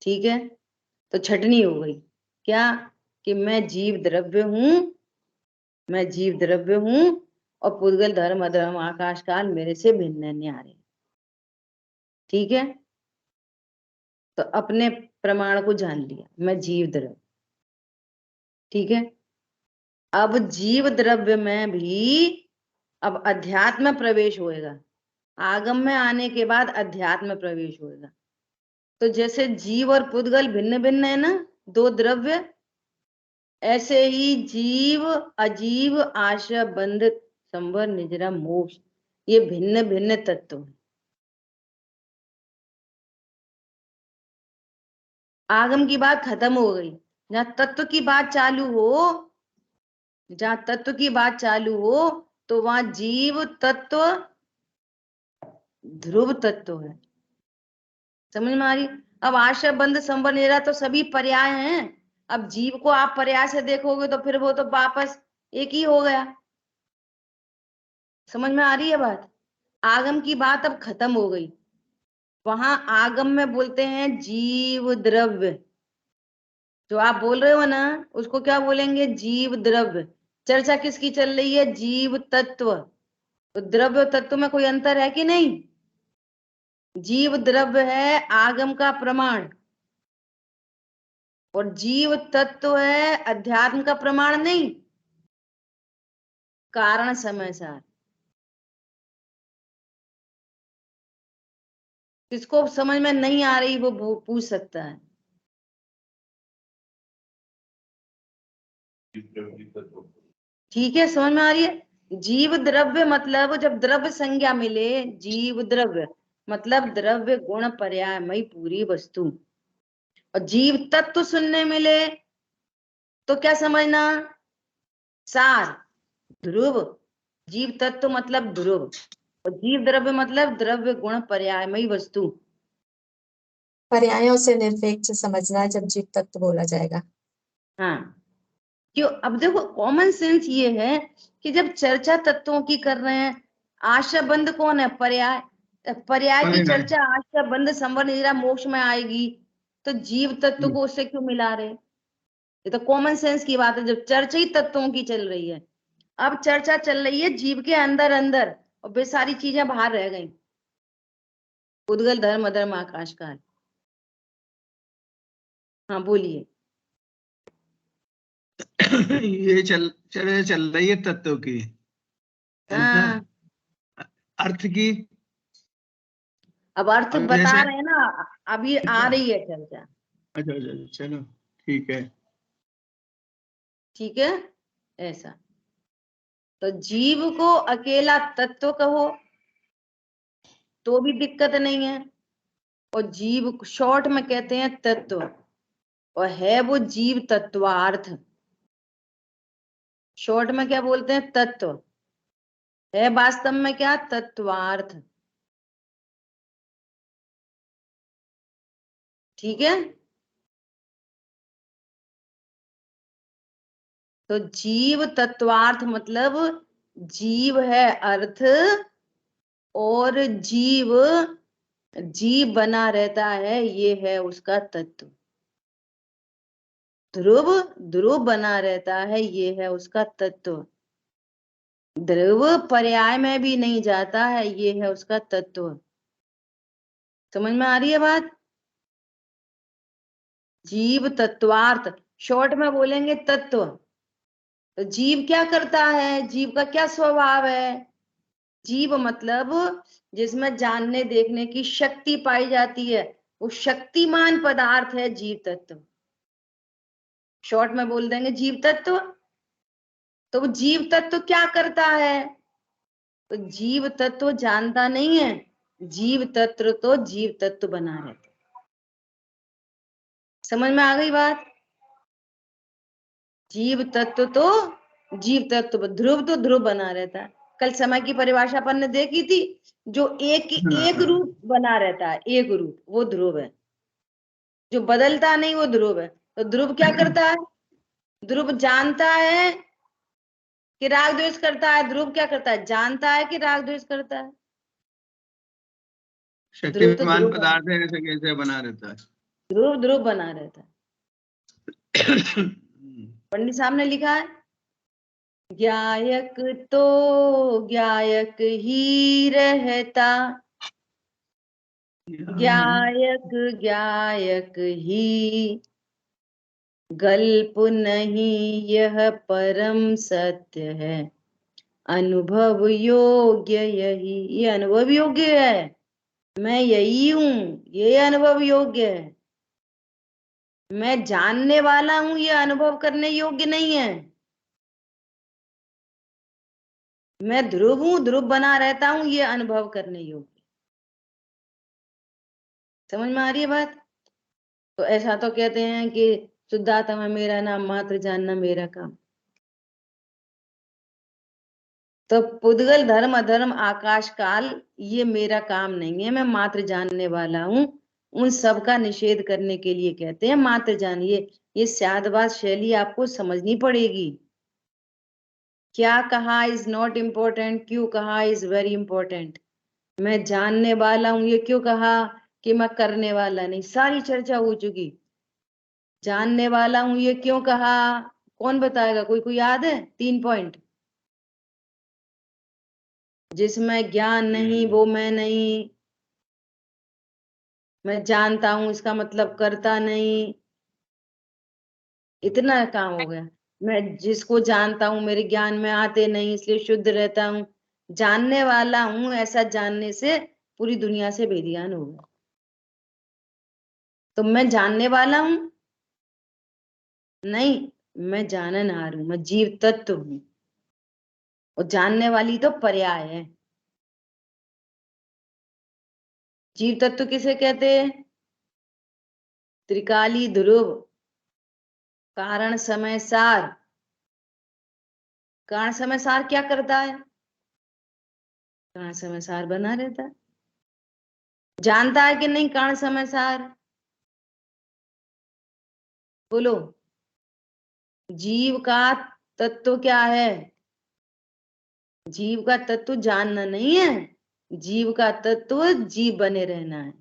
ठीक है? तो छटनी हो गई क्या कि मैं जीव द्रव्य हूं, मैं जीव द्रव्य हूं और पुद्गल धर्म अधर्म आकाश काल मेरे से भिन्न न्यारे। ठीक है, तो अपने प्रमाण को जान लिया, मैं जीव द्रव्य। ठीक है, अब जीव द्रव्य में भी अब अध्यात्म प्रवेश होएगा, आगम में आने के बाद अध्यात्म प्रवेश होएगा। तो जैसे जीव और पुद्गल भिन्न भिन्न है ना, दो द्रव्य, ऐसे ही जीव अजीव आशा बंध संवर निजरा मोक्ष ये भिन्न भिन्न तत्व हैं। आगम की बात खत्म हो गई, जहां तत्व की बात चालू हो, जहां तत्व की बात चालू हो तो वहां जीव तत्व ध्रुव तत्व है। समझ में आ रही? अब आशय बंध संवर निजरा तो सभी पर्याय हैं। अब जीव को आप पर्याय से देखोगे तो फिर वो तो वापस एक ही हो गया। समझ में आ रही है बात? आगम की बात अब खत्म हो गई। वहां आगम में बोलते हैं जीव द्रव्य, जो आप बोल रहे हो ना उसको क्या बोलेंगे? जीव द्रव्य। चर्चा किसकी चल रही है? जीव तत्व। तो द्रव्य तत्व में कोई अंतर है कि नहीं? जीव द्रव्य है आगम का प्रमाण और जीव तत्व है अध्यात्म का प्रमाण नहीं, कारण समय सार। किसको समझ में नहीं आ रही वो पूछ सकता है। ठीक है, समझ में आ रही है? जीव द्रव्य मतलब जब द्रव्य संज्ञा मिले, जीव द्रव्य मतलब द्रव्य गुण पर्यायमयी पूरी वस्तु, और जीव तत्व सुनने मिले तो क्या समझना? सार, ध्रुव। जीव तत्व मतलब ध्रुव और जीव द्रव्य मतलब द्रव्य गुण पर्यायमयी वस्तु। पर्यायों से निरपेक्ष समझना है जब जीव तत्व बोला जाएगा। हाँ, क्यों? अब देखो कॉमन सेंस ये है कि जब चर्चा तत्वों की कर रहे हैं, आशा बंध कौन है? पर्याय। पर्याय की चर्चा आशा बंध संवर निजरा मोक्ष में आएगी, तो जीव तत्व को उससे क्यों मिला रहे? ये तो कॉमन सेंस की बात है जब चर्चा ही तत्वों की चल रही है। अब चर्चा चल रही है जीव के अंदर अंदर और वे सारी चीजें बाहर रह गई, उद्गल धर्म अधर्म आकाश काल। हाँ बोलिए। ये चल रही है तत्व की, है ना? हाँ, अर्थ की अब अर्थ अब बता जैसे रहे हैं ना, अभी आ रही है चर्चा। अच्छा अच्छा चलो ठीक है। ठीक है, ऐसा। तो जीव को अकेला तत्व कहो तो भी दिक्कत नहीं है, और जीव शॉर्ट में कहते हैं तत्व, और है वो जीव तत्वार्थ। शॉर्ट में क्या बोलते हैं? तत्व। है वास्तव में क्या? तत्वार्थ। ठीक है, तो जीव तत्वार्थ मतलब जीव है अर्थ, और जीव जीव बना रहता है, ये है उसका तत्व। ध्रुव ध्रुव बना रहता है, ये है उसका तत्व। ध्रुव पर्याय में भी नहीं जाता है, ये है उसका तत्व। समझ में आ रही है बात? जीव तत्वार्थ, शॉर्ट में बोलेंगे तत्व। तो जीव क्या करता है? जीव का क्या स्वभाव है? जीव मतलब जिसमें जानने देखने की शक्ति पाई जाती है, वो शक्तिमान पदार्थ है जीव तत्व। शॉर्ट में बोल देंगे जीव तत्व। तो वो जीव तत्व क्या करता है? तो जीव तत्व जानता नहीं है, जीव तत्व तो जीव तत्व बना रहता। समझ में आ गई बात? जीव तत्व तो जीव तत्व, ध्रुव तो ध्रुव बना रहता है। कल समय की परिभाषा अपन ने देखी थी, जो एक रूप बना रहता है, एक रूप, वो ध्रुव है। जो बदलता नहीं वो ध्रुव है। तो ध्रुव क्या करता है? ध्रुव जानता है कि राग द्वेष करता है। ध्रुव क्या करता है? जानता है कि राग द्वेष करता है। ध्रुव तो शक्तिमान ध्रुव पदार्थ है, ऐसे कैसे बना रहता है? ध्रुव ध्रुव बना रहता है। पंडित साहब ने लिखा है ज्ञायक तो ज्ञायक ही रहता, ज्ञायक ज्ञायक ही, गल्प नहीं यह परम सत्य है, अनुभव योग्य यही। ये अनुभव योग्य है, मैं यही हूं, ये अनुभव योग्य है। मैं जानने वाला हूं, ये अनुभव करने योग्य नहीं है। मैं ध्रुव हूं, ध्रुव बना रहता हूं, ये अनुभव करने योग्य। समझ में आ रही है बात? तो ऐसा तो कहते हैं कि शुद्धात्मा मेरा नाम, मात्र जानना मेरा काम। तो पुद्गल धर्म अधर्म आकाश काल ये मेरा काम नहीं है, मैं मात्र जानने वाला हूं। उन सब का निषेध करने के लिए कहते हैं मात्र जानिए। ये शादवाद शैली आपको समझनी पड़ेगी। क्या कहा इज नॉट इम्पोर्टेंट, क्यों कहा इज वेरी इंपॉर्टेंट। मैं जानने वाला हूं ये क्यों कहा कि मैं करने वाला नहीं, सारी चर्चा हो चुकी। जानने वाला हूं ये क्यों कहा, कौन बताएगा? कोई याद है? 3 पॉइंट। जिसमें ज्ञान नहीं वो मैं नहीं, मैं जानता हूं इसका मतलब करता नहीं, इतना काम हो गया। मैं जिसको जानता हूं मेरे ज्ञान में आते नहीं इसलिए शुद्ध रहता हूं। जानने वाला हूं, ऐसा जानने से पूरी दुनिया से बेध्यान हो गया। तो मैं जानने वाला हूं नहीं, मैं जाननहार हूं, मैं जीव तत्व हूं। और जानने वाली तो पर्याय है। जीव तत्व किसे कहते हैं? त्रिकाली ध्रुव, कारण समय सार। कारण समय सार क्या करता है? कारण समय सार बना रहता है। जानता है कि नहीं कारण समय सार? बोलो। जीव का तत्व क्या है? जीव का तत्व जानना नहीं है, जीव का तत्व जीव बने रहना है।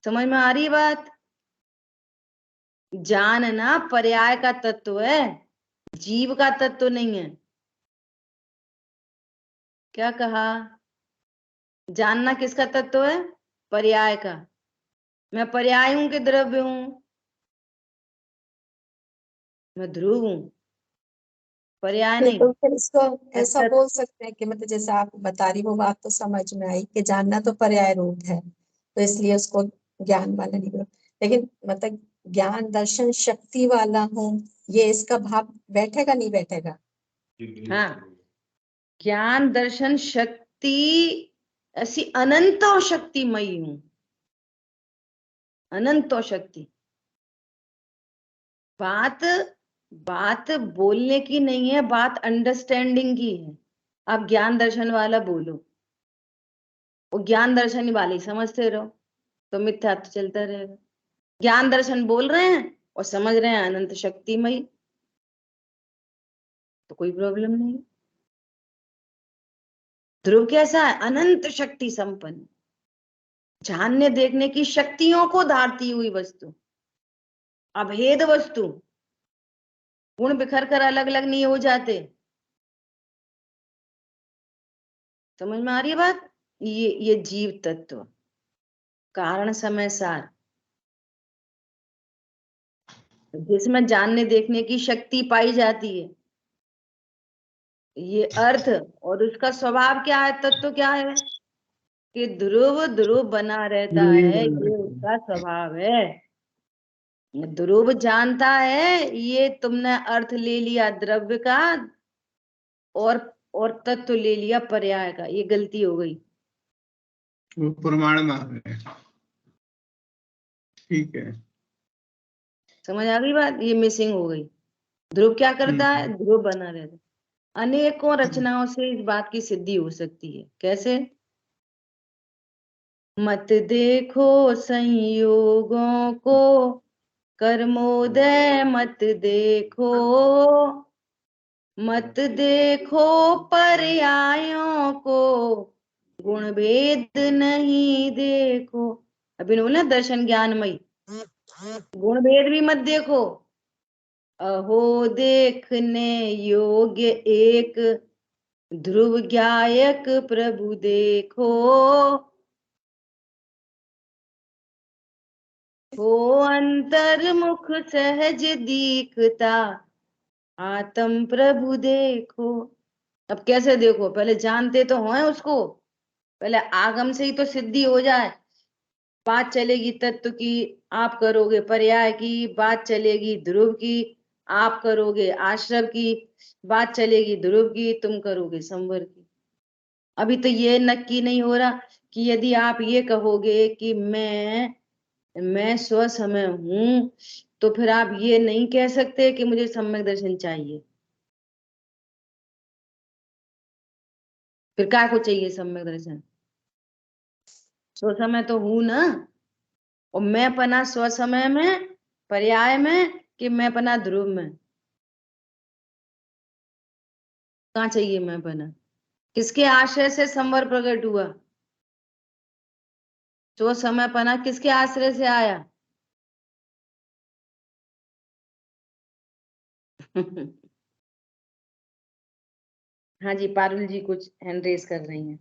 समझ में आ रही बात? जानना पर्याय का तत्व है, जीव का तत्व नहीं है। क्या कहा? जानना किसका तत्व है? पर्याय का। मैं पर्याय हूं कि द्रव्य हूं? मैं ध्रुव हूं, पर्याय नहीं। तो फिर इसको ऐसा अच्छा। बोल सकते हैं कि मतलब जैसे आप बता रही वो बात तो समझ में आई कि जानना तो पर्याय रूप है, तो इसलिए उसको ज्ञान वाला नहीं बोलो। लेकिन मतलब ज्ञान दर्शन शक्ति वाला हूँ, ये इसका भाव बैठेगा नहीं बैठेगा? हाँ, ज्ञान दर्शन शक्ति ऐसी अनंत शक्तिमयी हूं, अनंत शक्ति। बात बात बोलने की नहीं है, बात अंडरस्टैंडिंग की है। आप ज्ञान दर्शन वाला बोलो, वो ज्ञान दर्शन वाले समझते रहो तो मिथ्या तो चलता रहेगा। ज्ञान दर्शन बोल रहे हैं और समझ रहे हैं अनंत शक्तिमयी, तो कोई प्रॉब्लम नहीं। ध्रुव कैसा है? अनंत शक्ति संपन्न, जानने देखने की शक्तियों को धारती हुई वस्तु, अभेद वस्तु। गुण बिखर कर अलग अलग नहीं हो जाते। समझ में आ रही है बात? ये जीव तत्व, कारण समय सार, जिसमें जानने देखने की शक्ति पाई जाती है। ये अर्थ और उसका स्वभाव क्या है, तत्व क्या है कि ध्रुव ध्रुव बना रहता है, ये उसका स्वभाव है। ध्रुव जानता है ये तुमने अर्थ ले लिया द्रव्य का और तत्व ले लिया पर्याय का, ये गलती हो गई। वो प्रमाण में आ गए। ठीक है, समझ आ गई बात? ये मिसिंग हो गई। ध्रुव क्या करता है? ध्रुव बना रहता है। अनेकों रचनाओं से इस बात की सिद्धि हो सकती है। कैसे? मत देखो संयोगों को, कर्मोदय मत देखो, मत देखो पर्यायों को, गुण भेद नहीं देखो। अभी बोला दर्शन ज्ञानमयी, गुण भेद भी मत देखो। अहो देखने योग्य एक ध्रुव गायक प्रभु देखो, हो अंतर्मुख सहज दीखता आत्म प्रभु देखो। अब कैसे देखो? पहले जानते तो हो उसको, पहले आगम से ही तो सिद्धि हो जाए। बात चलेगी तत्व की, आप करोगे पर्याय की। बात चलेगी ध्रुव की, आप करोगे आश्रव की। बात चलेगी ध्रुव की, तुम करोगे संवर की। अभी तो ये नक्की नहीं हो रहा कि यदि आप ये कहोगे कि मैं स्व समय हूं, तो फिर आप ये नहीं कह सकते कि मुझे सम्यक दर्शन चाहिए। फिर क्या को चाहिए सम्यक दर्शन? स्व समय तो हूं ना, और मैं पना स्व समय में, पर्याय में, कि मैं पना ध्रुव में? कहाँ चाहिए मैं पना? किसके आश्रय से संवर प्रकट हुआ? स्व समय पना किसके आश्रय से आया? हाँ जी, पारुल जी कुछ हैंड रेज कर रही हैं।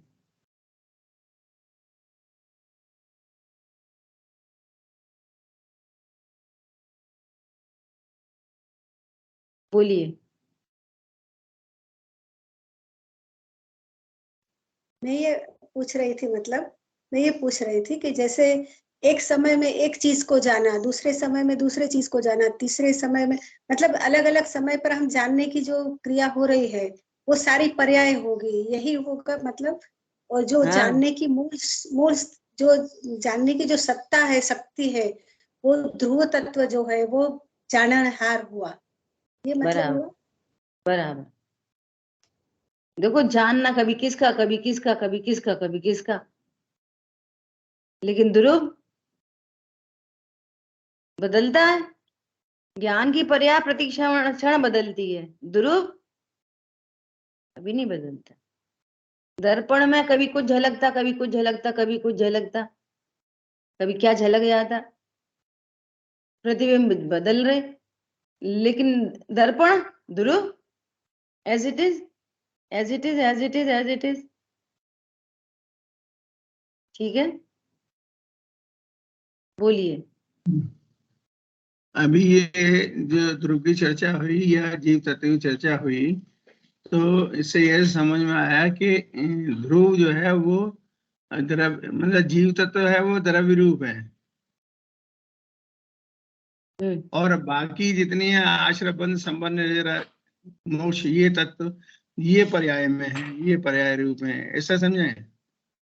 बोलिए। मैं ये पूछ रही थी, मतलब मैं ये पूछ रही थी कि जैसे एक समय में एक चीज को जाना, दूसरे समय में दूसरे चीज को जाना, तीसरे समय में, मतलब अलग अलग समय पर हम जानने की जो क्रिया हो रही है वो सारी पर्याय होगी, यही होगा मतलब। और जो हाँ जानने की मूल मूल जो जानने की जो सत्ता है, शक्ति है, वो ध्रुव तत्व जो है वो जाननहार हुआ, ये मतलब बराबर हुआ। बराबर। देखो, जानना कभी किसका, कभी किसका, कभी किसका, कभी किसका, लेकिन ध्रुव बदलता है। ज्ञान की पर्याय प्रति क्षण बदलती है, ध्रुव कभी नहीं बदलता। दर्पण में कभी कुछ झलकता, कभी कुछ झलकता, कभी कुछ झलकता, कभी क्या झलक जाता। प्रतिबिंब बदल रहे, लेकिन दर्पण ध्रुव as it is, as it is, as it is, as it is. ठीक है, बोलिए। अभी ये जो ध्रुव की चर्चा हुई या जीव तत्व की चर्चा हुई, तो इससे यह समझ में आया कि ध्रुव जो है वो द्रव्य, मतलब जीव तत्व है वो द्रव्य रूप है, और बाकी जितनी आश्रय बंध संबंध मोक्ष ये तत्व ये पर्याय में है, ये पर्याय रूप है, ऐसा समझे?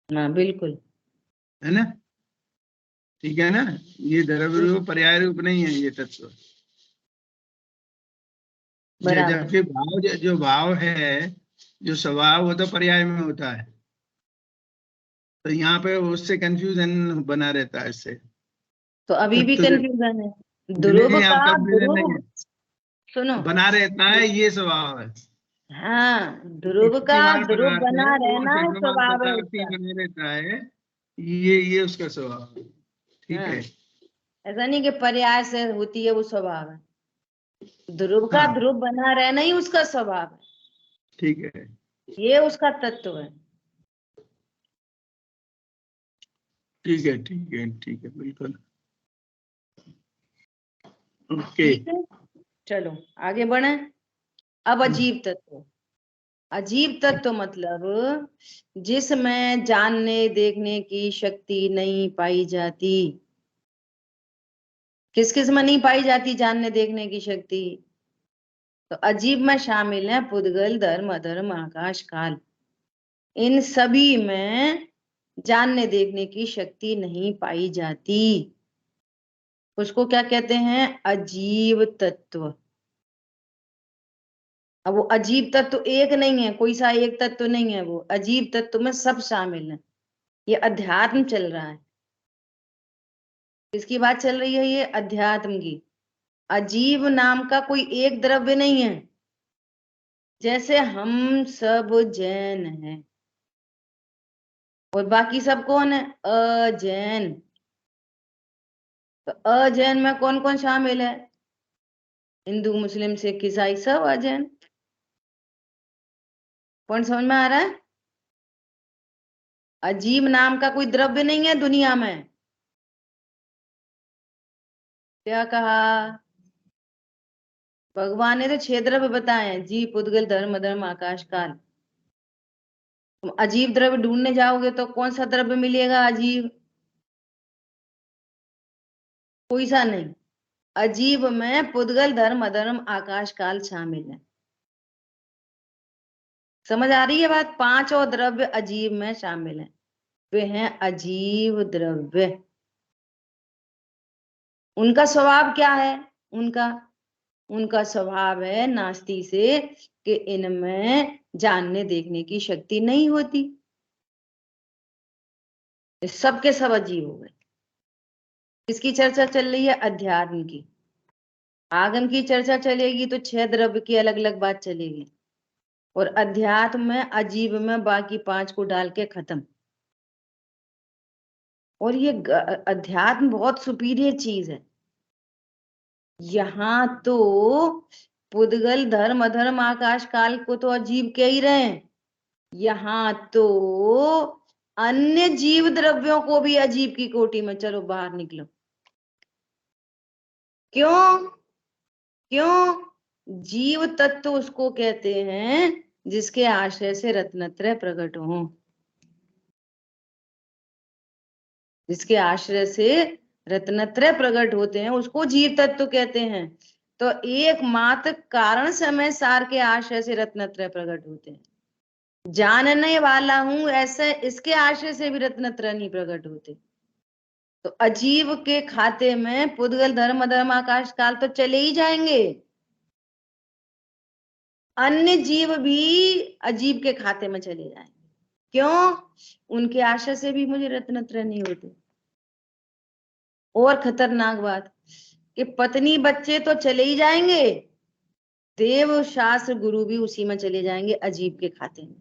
हाँ बिल्कुल, है ना? ठीक है ना? ये द्रव्य रूप पर्याय रूप नहीं है ये तत्व। बराबर। जबकि भाव जो भाव है, जो स्वभाव वो तो पर्याय में होता है, तो यहाँ पे उससे कंफ्यूजन बना रहता है इससे। तो अभी भी तो कंफ्यूजन है। नहीं ध्रुव नहीं, आप का कंफ्यूजन नहीं ध्रुव, है, सुनो। बना रहता है, ये स्वभाव है। हाँ, ध्रुव का शक्तिमान ध्रुव पदार्थ है बना वो, रहना है, शक्तिमान स्वभाव है पदार्थ ही उसका। बना रहता है, ये उसका स्वभाव है। ठीक हाँ, है। ऐसा नहीं कि पर्याय से होती है वो स्वभाव है। ध्रुव का हाँ ध्रुव बना रहना ही उसका स्वभाव है, ठीक है, ये उसका तत्व है। ठीक है, ठीक है, ठीक है, बिल्कुल ओके। ठीक है, चलो आगे बढ़े। अब अजीब तत्व। अजीब तत्व मतलब जिसमें जानने देखने की शक्ति नहीं पाई जाती। किस किस में नहीं पाई जाती जानने देखने की शक्ति? तो अजीब में शामिल है पुद्गल, धर्म, अधर्म, आकाश, काल। इन सभी में जानने देखने की शक्ति नहीं पाई जाती। उसको क्या कहते हैं? अजीब तत्व। अब वो अजीब तत्व एक नहीं है, कोई सा एक तत्व नहीं है, वो अजीब तत्व में सब शामिल है। ये अध्यात्म चल रहा है। किसकी बात चल रही है? ये अध्यात्म की। अजीब नाम का कोई एक द्रव्य नहीं है। जैसे हम सब जैन हैं और बाकी सब कौन है? अजैन। तो अजैन में कौन कौन शामिल है? हिंदू, मुस्लिम, सिख, ईसाई, सब अजैन। कौन समझ में आ रहा है? अजीब नाम का कोई द्रव्य नहीं है दुनिया में। क्या कहा? भगवान ने तो 6 द्रव्य बताए हैं, जीव, पुद्गल, धर्म, अधर्म, आकाश, काल। तुम अजीब द्रव्य ढूंढने जाओगे तो कौन सा द्रव्य मिलेगा अजीब? कोई सा नहीं। अजीब में पुद्गल, धर्म, अधर्म, आकाश, काल शामिल है। समझ आ रही है बात? 5 और द्रव्य अजीब में शामिल है, वे हैं अजीब द्रव्य। उनका स्वभाव क्या है? उनका स्वभाव है नास्ति से कि इनमें जानने देखने की शक्ति नहीं होती। सब के सब अजीब हो गए। किसकी चर्चा चल रही है? अध्यात्म की। आगम की चर्चा चलेगी तो 6 द्रव्य की अलग अलग बात चलेगी, और अध्यात्म में अजीब में बाकी 5 को डाल के खत्म। और ये अध्यात्म बहुत सुपीरियर चीज है। यहाँ तो पुद्गल, धर्म, अधर्म, आकाश, काल को तो अजीब कह ही रहे हैं, यहाँ तो अन्य जीव द्रव्यों को भी अजीब की कोटि में। चलो बाहर निकलो। क्यों? जीव तत्व उसको कहते हैं जिसके आश्रय से रत्नत्रय प्रकट हो। जिसके आश्रय से रत्नत्रय प्रकट होते हैं उसको जीव तत्व कहते हैं। तो एकमात्र कारण समय सार के आश्रय से रत्नत्रय प्रकट होते हैं। जानने वाला हूं ऐसे इसके आश्रय से भी रत्नत्रय नहीं प्रकट होते। तो अजीब के खाते में पुद्गल, धर्म, अधर्म, आकाश, काल तो चले ही जाएंगे। अन्य जीव भी अजीब के खाते में चले जाएंगे। क्यों? उनके आश्रय से भी मुझे रत्नत्रय नहीं होते। और खतरनाक बात कि पत्नी बच्चे तो चले ही जाएंगे, देव, शास्त्र, गुरु भी उसी में चले जाएंगे, अजीब के खाते में।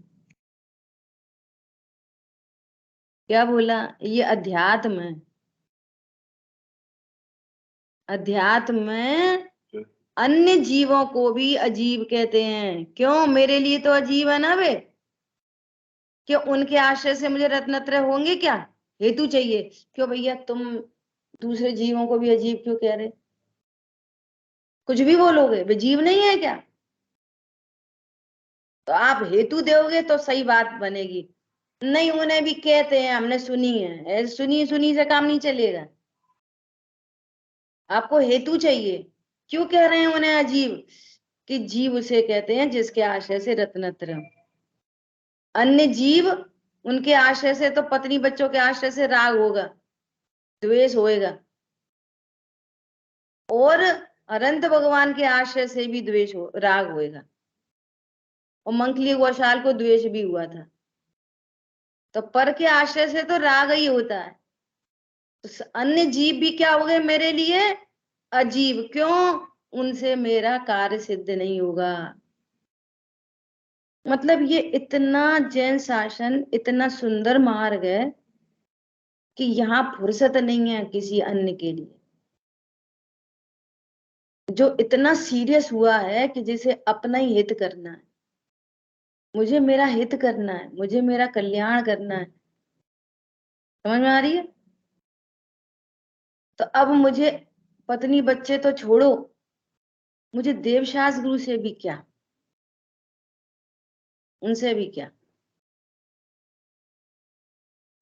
क्या बोला? ये अध्यात्म है। अध्यात्म में अन्य जीवों को भी अजीब कहते हैं। क्यों? मेरे लिए तो अजीब है ना वे। क्यों? उनके आश्रय से मुझे रत्नत्रय होंगे क्या? हेतु चाहिए। क्यों भैया तुम दूसरे जीवों को भी अजीब क्यों कह रहे? कुछ भी बोलोगे, वे जीव नहीं है क्या? तो आप हेतु दोगे तो सही बात बनेगी। नहीं, उन्हें भी कहते हैं, हमने सुनी है। सुनी सुनी से काम नहीं चलेगा। आपको हेतु चाहिए। क्यों कह रहे हैं उन्हें अजीब? कि जीव उसे कहते हैं जिसके आश्रय से रत्नत्रय। अन्य जीव, उनके आश्रय से तो पत्नी बच्चों के आश्रय से राग होगा, द्वेष होएगा, और अनंत भगवान के आश्रय से भी राग होएगा। और मंकली गौशाल को द्वेष भी हुआ था। तो पर के आश्रय से तो राग ही होता है। तो अन्य जीव भी क्या हो गए मेरे लिए? अजीब। क्यों? उनसे मेरा कार्य सिद्ध नहीं होगा। मतलब ये इतना जैन शासन, इतना सुंदर मार्ग है कि यहाँ फुर्सत नहीं है किसी अन्य के लिए। जो इतना सीरियस हुआ है कि जिसे अपना ही हित करना है, मुझे मेरा हित करना है, मुझे मेरा कल्याण करना है। समझ में आ रही है? तो अब मुझे पत्नी बच्चे तो छोड़ो, मुझे देवशास्त्र गुरु से भी क्या, उनसे भी क्या?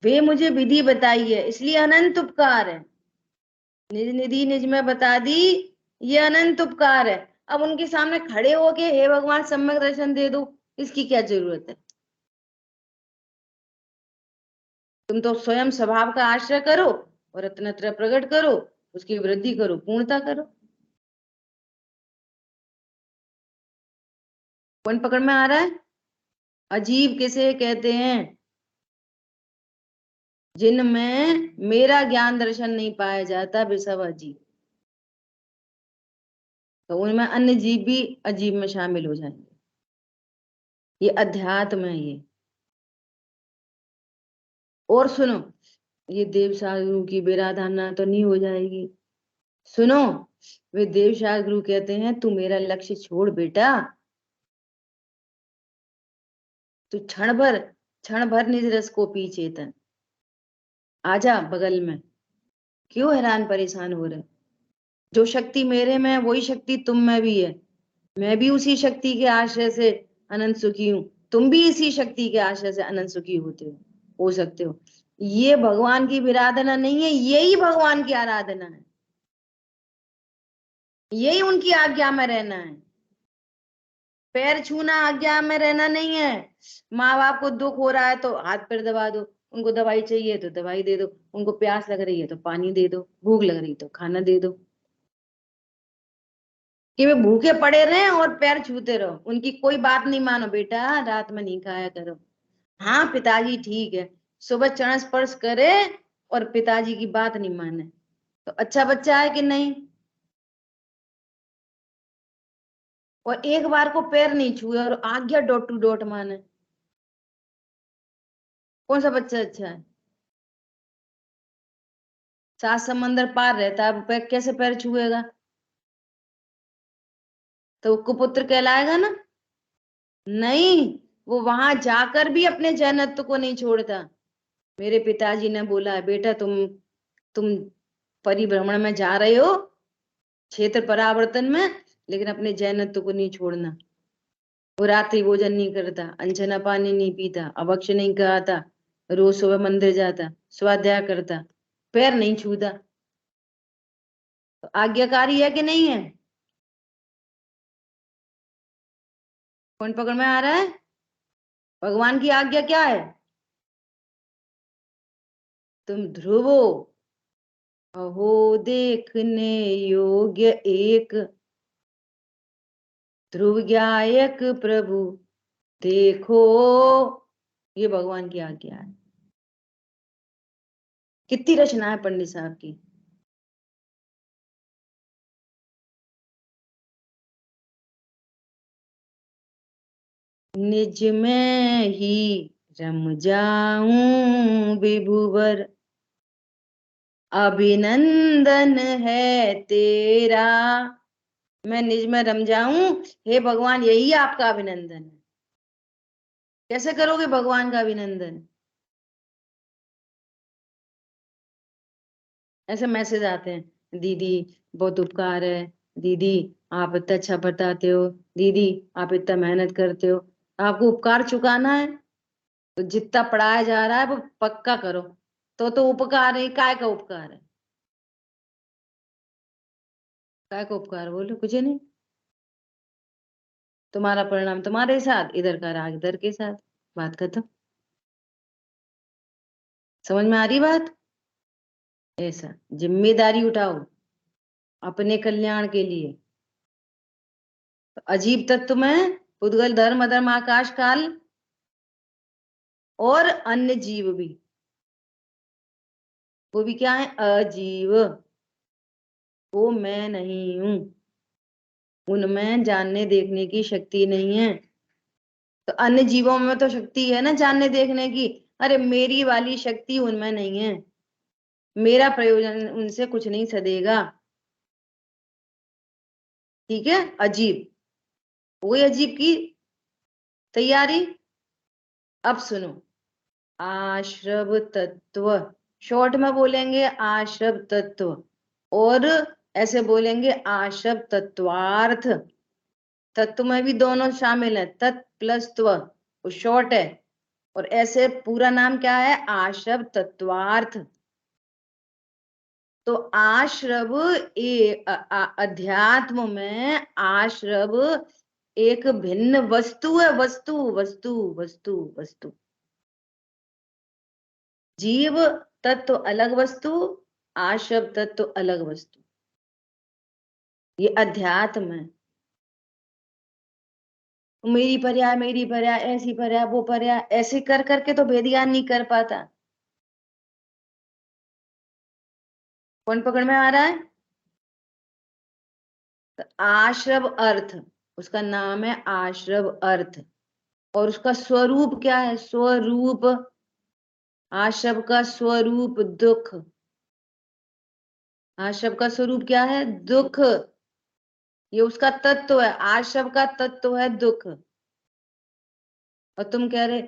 वे मुझे विधि बताई है, इसलिए अनंत उपकार है। निज निधि निज में बता दी, ये अनंत उपकार है। अब उनके सामने खड़े होके हे भगवान सम्यक दर्शन दे दो, इसकी क्या जरूरत है? तुम तो स्वयं स्वभाव का आश्रय करो और रत्नत्रय प्रकट करो, उसकी वृद्धि करो, पूर्णता करो। कौन पकड़ में आ रहा है? अजीब किसे कहते हैं? जिनमें मेरा ज्ञान दर्शन नहीं पाया जाता, वे सब अजीब। तो उनमें अन्य जीव भी अजीब में शामिल हो जाएंगे। ये अध्यात्म है ये। और सुनो, ये देव साधु की बेराधारना तो नहीं हो जाएगी। सुनो, वे देवशास्त्र गुरु कहते हैं तू मेरा लक्ष्य छोड़ बेटा, तू क्षण भर निज रस को पी चेतन, आजा बगल में, क्यों हैरान परेशान हो रहे? जो शक्ति मेरे में है वही शक्ति तुम में भी है, मैं भी उसी शक्ति के आश्रय से अनंत सुखी हूँ, तुम भी इसी शक्ति के आश्रय से अनंत सुखी हो सकते हो। ये भगवान की आराधना नहीं है, यही भगवान की आराधना है, यही उनकी आज्ञा में रहना है। पैर छूना आज्ञा में रहना नहीं है। माँ बाप को दुख हो रहा है तो हाथ पैर दबा दो, उनको दवाई चाहिए तो दवाई दे दो, उनको प्यास लग रही है तो पानी दे दो, भूख लग रही तो खाना दे दो, कि वे भूखे पड़े रहे और पैर छूते रहो, उनकी कोई बात नहीं मानो। बेटा रात में नहीं खाया करो। हाँ पिताजी ठीक है, सुबह चरण स्पर्श करे और पिताजी की बात नहीं माने तो अच्छा बच्चा है कि नहीं? और एक बार को पैर नहीं छुए और आज्ञा डॉट टू डॉट माने, कौन सा बच्चा अच्छा है? सात समंदर पार रहता है, पैर कैसे पैर छुएगा? तो कुपुत्र कहलाएगा ना? नहीं, वो वहां जाकर भी अपने जैनत्व को नहीं छोड़ता। मेरे पिताजी ने बोला है बेटा तुम परिभ्रमण में जा रहे हो, क्षेत्र परावर्तन में, लेकिन अपने जैनत्व को नहीं छोड़ना। वो रात्रि भोजन नहीं करता, अनछना पानी नहीं पीता, अभक्ष नहीं खाता, रोज सुबह मंदिर जाता, स्वाध्याय करता, पैर नहीं छूता। तो आज्ञाकारी है कि नहीं है? कौन पकड़ में आ रहा है? भगवान की आज्ञा क्या है? तुम ध्रुवो अहो देखने योग्य एक, ध्रुव गायक प्रभु देखो, ये भगवान की आज्ञा है। कितनी रचना है पंडित साहब की। निज में ही रम जाऊं विभुवर, अभिनंदन है तेरा। मैं निज में रम जाऊं, हे भगवान यही आपका अभिनंदन है। कैसे करोगे भगवान का अभिनंदन? ऐसे मैसेज आते हैं, दीदी बहुत उपकार है, दीदी आप इतना अच्छा बताते हो, दीदी आप इतना मेहनत करते हो। आपको उपकार चुकाना है तो जितना पढ़ाया जा रहा है वो पक्का करो, तो उपकार है। काय का उपकार है? काय का उपकार? बोलो कुछ नहीं। तुम्हारा परिणाम तुम्हारे साथ, इधर का राग इधर के साथ, बात खत्म। समझ में आ रही बात? ऐसा जिम्मेदारी उठाओ अपने कल्याण के लिए। तो अजीब तत्व में पुद्गल धर्म अधर्म आकाश काल और अन्य जीव भी, वो भी क्या है? अजीव। वो मैं नहीं हूं, उनमें जानने देखने की शक्ति नहीं है। तो अन्य जीवों में तो शक्ति है ना जानने देखने की। अरे मेरी वाली शक्ति उनमें नहीं है, मेरा प्रयोजन उनसे कुछ नहीं सदेगा। ठीक है? अजीब, वही अजीब की तैयारी। अब सुनो, आश्रव तत्व, शॉर्ट में बोलेंगे आश्रव तत्व, और ऐसे बोलेंगे आश्रव तत्वार्थ। तत्व में भी दोनों शामिल है, तत् प्लस त्व, वो शॉर्ट है। और ऐसे पूरा नाम क्या है? आश्रव तत्वार्थ। तो आश्रव अध्यात्म में आश्रव एक भिन्न वस्तु है, वस्तु वस्तु वस्तु वस्तु। जीव तत्व अलग वस्तु, आश्रव तत्व अलग वस्तु। ये अध्यात्म है। मेरी पर्या ऐसी पर्या वो पर्या, ऐसे कर करके तो भेद ज्ञान नहीं कर पाता। कौन पकड़ में आ रहा है? तो आश्रव अर्थ, उसका नाम है आश्रव अर्थ, और उसका स्वरूप क्या है? स्वरूप, आश्रव का स्वरूप दुख। आश्रव का स्वरूप क्या है? दुख। ये उसका तत्व है, आश्रव का तत्व है दुख। और तुम कह रहे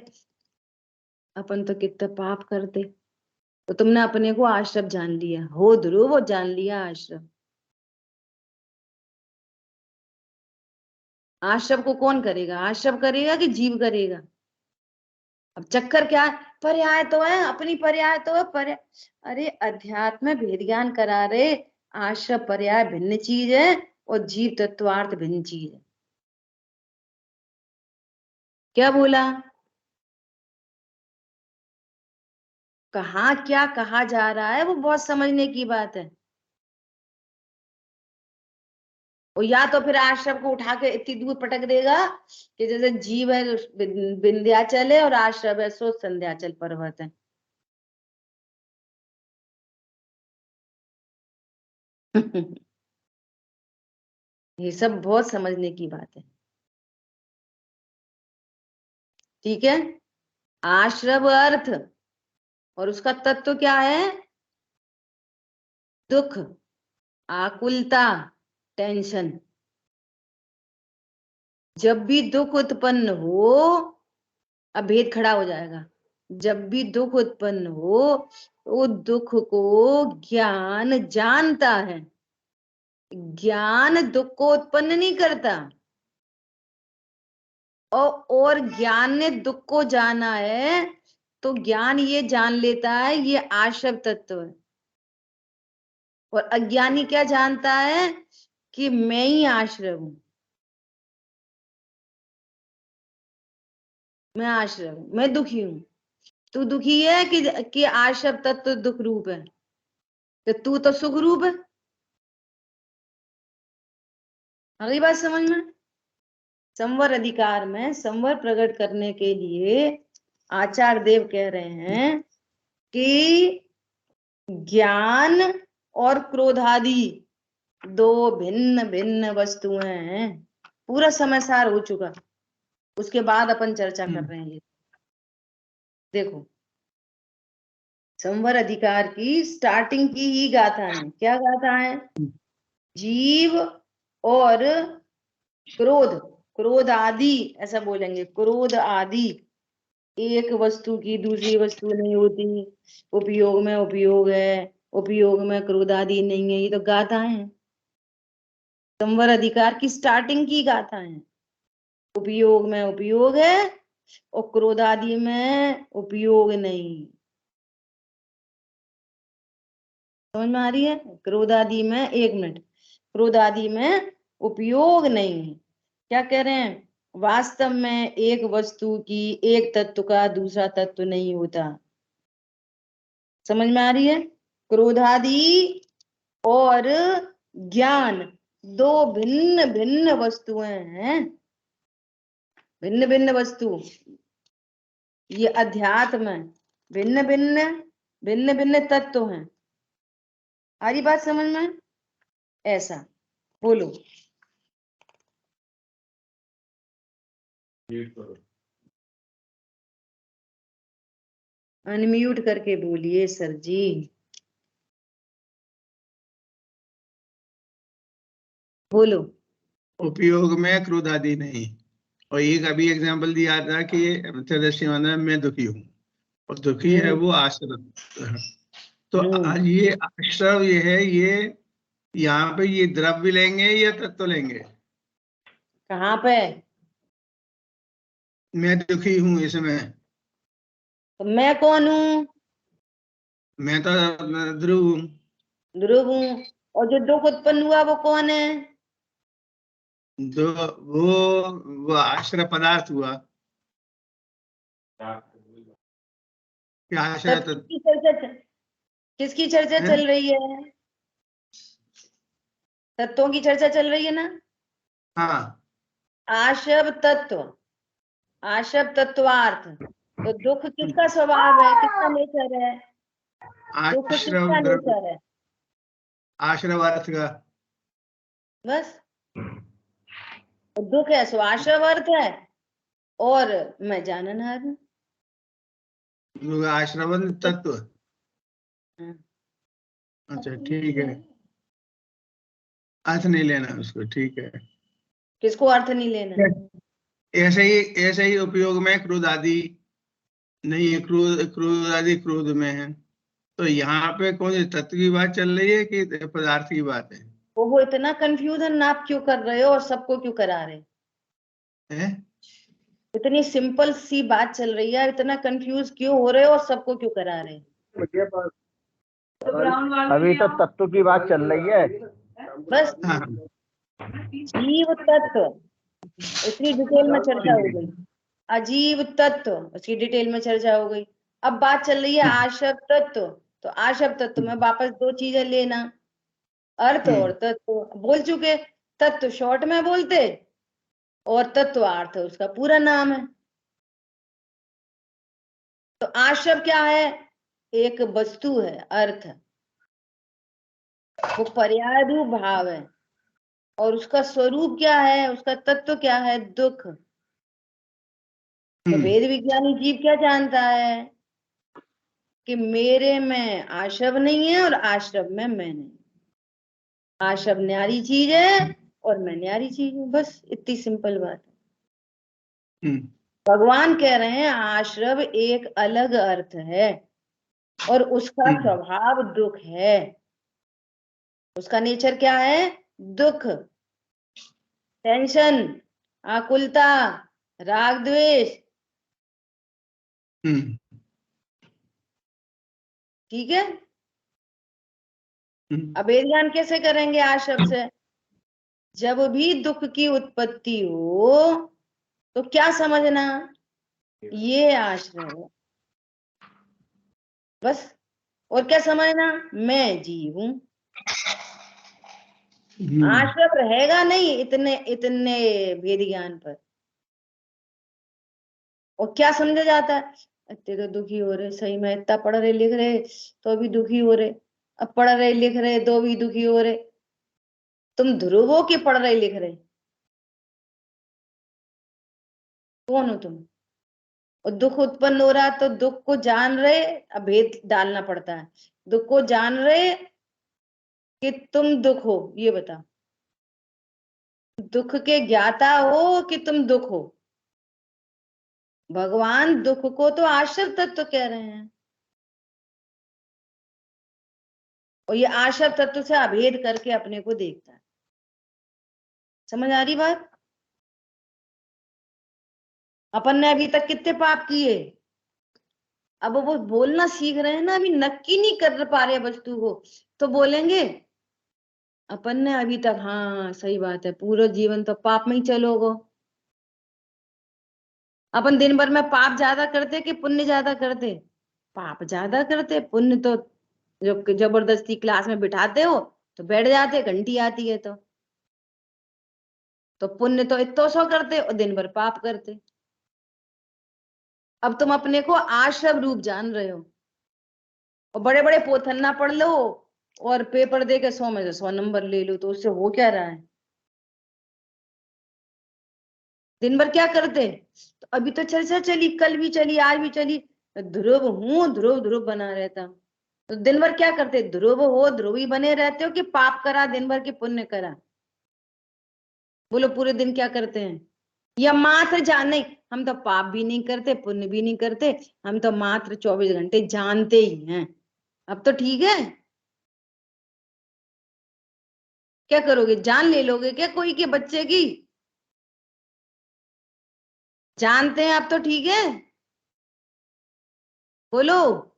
अपन तो कितना पाप करते, तो तुमने अपने को आश्रव जान लिया हो ध्रुव, वो जान लिया आश्रव। आश्रव को कौन करेगा? आश्रव करेगा कि जीव करेगा? अब चक्कर क्या है? पर्याय तो है, अपनी पर्याय तो है पर्याय। अरे अध्यात्म में भेद ज्ञान करा रहे, आश्रव पर्याय भिन्न चीज है और जीव तत्वार्थ भिन्न चीज है। क्या बोला? कहाँ क्या कहा जा रहा है वो बहुत समझने की बात है। और या तो फिर आश्रम को उठा के इतनी दूर पटक देगा कि जैसे जीव है विंध्याचल है और आश्रम है सो संध्याचल पर्वत है। ये सब बहुत समझने की बात है। ठीक है, आश्रव अर्थ और उसका तत्व क्या है? दुख, आकुलता, टेंशन। जब भी दुख उत्पन्न हो, अब भेद खड़ा हो जाएगा। जब भी दुख उत्पन्न हो तो दुख को ज्ञान जानता है, ज्ञान दुख को उत्पन्न नहीं करता। और ज्ञान ने दुख को जाना है तो ज्ञान ये जान लेता है ये आश्रव तत्व है। और अज्ञानी क्या जानता है? कि मैं ही आश्रव हूं, मैं आश्रव हूं, मैं दुखी हूं। तू दुखी है कि आश्रव तत्व दुख रूप है? तो तू तो सुख रूप है। अगली बात समझ में। संवर अधिकार में संवर प्रकट करने के लिए आचार्य देव कह रहे हैं कि ज्ञान और क्रोधादि दो भिन्न भिन्न वस्तुएं हैं। पूरा समय सार हो चुका, उसके बाद अपन चर्चा कर रहे हैं। ये देखो, संवर अधिकार की स्टार्टिंग की ही गाथा है। क्या गाथा है? जीव और क्रोध, क्रोध आदि ऐसा बोलेंगे, क्रोध आदि एक वस्तु की दूसरी वस्तु नहीं होती, उपयोग में उपयोग है, उपयोग में क्रोध आदि नहीं है। ये तो गाथा है, संवर अधिकार की स्टार्टिंग की गाथा है। उपयोग में उपयोग है और क्रोध आदि में उपयोग नहीं। समझ में आ रही है? क्रोध आदि में, एक मिनट, क्रोध आदि में उपयोग नहीं है। क्या कह रहे हैं? वास्तव में एक वस्तु की एक तत्व का दूसरा तत्व नहीं होता। समझ में आ रही है? क्रोधादि और ज्ञान दो भिन्न भिन्न वस्तुएं हैं, भिन्न भिन्न वस्तु। ये अध्यात्म है, भिन्न भिन्न भिन्न भिन्न तत्व हैं। आ रही बात समझ में? ऐसा बोलो। अनम्यूट करके बोलिए सर जी। बोलो। उपयोग में क्रोध आदि नहीं। और एक अभी एग्जांपल दिया था कि चतुर्दशी माना मैं दुखी हूँ और दुखी है वो आश्रव। तो आज ये आश्रव ये है, ये यहाँ पे ये द्रव्य लेंगे या तत्व लेंगे? कहाँ पे? मैं दुखी हूँ इसमें। तो मैं कौन हूँ? मैं तो ध्रुव हूँ। ध्रुव हूँ। और जो दुख उत्पन्न हुआ वो कौन है? जो वो आश्रय पदार्थ हुआ। क्या आश्रय किसकी चर्चा चल रही है? तत्वों की चर्चा चल रही है ना? हाँ। आश्रव तत्व, आश्रव तत्वार्थ। तो दुख किसका स्वभाव है, किसका नेचर है? दुख किसका नेचर है? आश्रव अर्थ का। बस दुख है सो आश्रव अर्थ है और मैं जाननहार हूँ। आश्रवन तत्व। अच्छा ठीक है। अर्थ नहीं लेना उसको, ठीक है। किसको अर्थ नहीं लेना? ऐसे ही उपयोग में क्रोध आदि नहीं है, क्रोध आदि क्रोध में है। तो यहाँ पे कौन सी तत्व की बात चल रही है कि पदार्थ की बात है? वो इतना कंफ्यूजन आप क्यों कर रहे हो और सबको क्यों करा रहे हैं? इतनी सिंपल सी बात चल रही है, इतना कंफ्यूज क्यों हो रहे हो और सबको क्यों करा रहे? अभी तो तत्व की बात चल रही है। बस हाँ, जीव तत्व इसकी डिटेल में चर्चा हो गई, अजीव तत्व उसकी डिटेल में चर्चा हो गई। अब बात चल रही है आशव तत्व। तो आशव तत्व में वापस दो चीजें लेना, अर्थ और तत्व। बोल चुके, तत्व शॉर्ट में बोलते और तत्वार्थ उसका पूरा नाम है। तो आशव क्या है? एक वस्तु है, अर्थ, वो पर्यायरूप भाव है। और उसका स्वरूप क्या है, उसका तत्व क्या है? दुख। तो वेद विज्ञानी जीव क्या जानता है कि मेरे में आशव नहीं है और आश्रव में मैं नहीं। आशव न्यारी चीज है और मैं न्यारी चीज हूँ, बस इतनी सिंपल बात है। भगवान कह रहे हैं आश्रव एक अलग अर्थ है और उसका स्वभाव दुख है। उसका नेचर क्या है? दुख, टेंशन, आकुलता, राग द्वेष। ठीक है। अब वेद ज्ञान कैसे करेंगे आशव से? जब भी दुख की उत्पत्ति हो तो क्या समझना? ये आश्रव है, बस। और क्या समझना? मैं जीव हूं। आश्रव रहेगा नहीं इतने इतने वेद ज्ञान पर। और क्या समझा जाता है? इतने तो दुखी हो रहे, सही में इतना पढ़ रहे लिख रहे तो भी दुखी हो रहे, अब पढ़ रहे लिख रहे तो भी दुखी हो रहे। तुम ध्रुव हो कि पढ़ रहे लिख रहे? कौन हो तुम? और दुख उत्पन्न हो रहा तो दुख को जान रहे, अब भेद डालना पड़ता है। दुख को जान रहे कि तुम दुख हो, ये बता। दुख के ज्ञाता हो कि तुम दुख हो? भगवान दुख को तो आश्रव तत्व कह रहे हैं और ये आश्रव तत्व से अभेद करके अपने को देखता है। समझ आ रही बात? अपन ने अभी तक कितने पाप किए? अब वो बोलना सीख रहे हैं ना, अभी नक्की नहीं कर पा रहे वस्तु को, तो बोलेंगे अपन ने अभी तक, हाँ सही बात है, पूरा जीवन तो पाप में ही चलोगे। अपन दिन भर में पाप ज्यादा करते कि पुण्य ज्यादा करते? पाप ज्यादा करते। पुण्य तो जो जबरदस्ती क्लास में बिठाते हो तो बैठ जाते, घंटी आती है तो पुण्य तो इतो सो करते और दिन भर पाप करते। अब तुम अपने को आश्रव रूप जान रहे हो और बड़े बड़े पोथन्ना पढ़ लो और पेपर दे के 100 में से 100 नंबर ले लो, तो उससे हो क्या रहा है? दिन भर क्या करते? तो अभी तो चर्चा चली, कल भी चली, आज भी चली, ध्रुव हूं, ध्रुव ध्रुव बना रहता हूं। तो दिन भर क्या करते? ध्रुव हो, ध्रुवी बने रहते हो कि पाप करा दिन भर, के पुण्य करा? बोलो पूरे दिन क्या करते हैं? या मात्र जाने, हम तो पाप भी नहीं करते पुण्य भी नहीं करते, हम तो मात्र 24 घंटे जानते ही हैं। अब तो ठीक है, क्या करोगे? जान ले लोगे क्या कोई के बच्चे की? जानते हैं अब तो ठीक है, बोलो।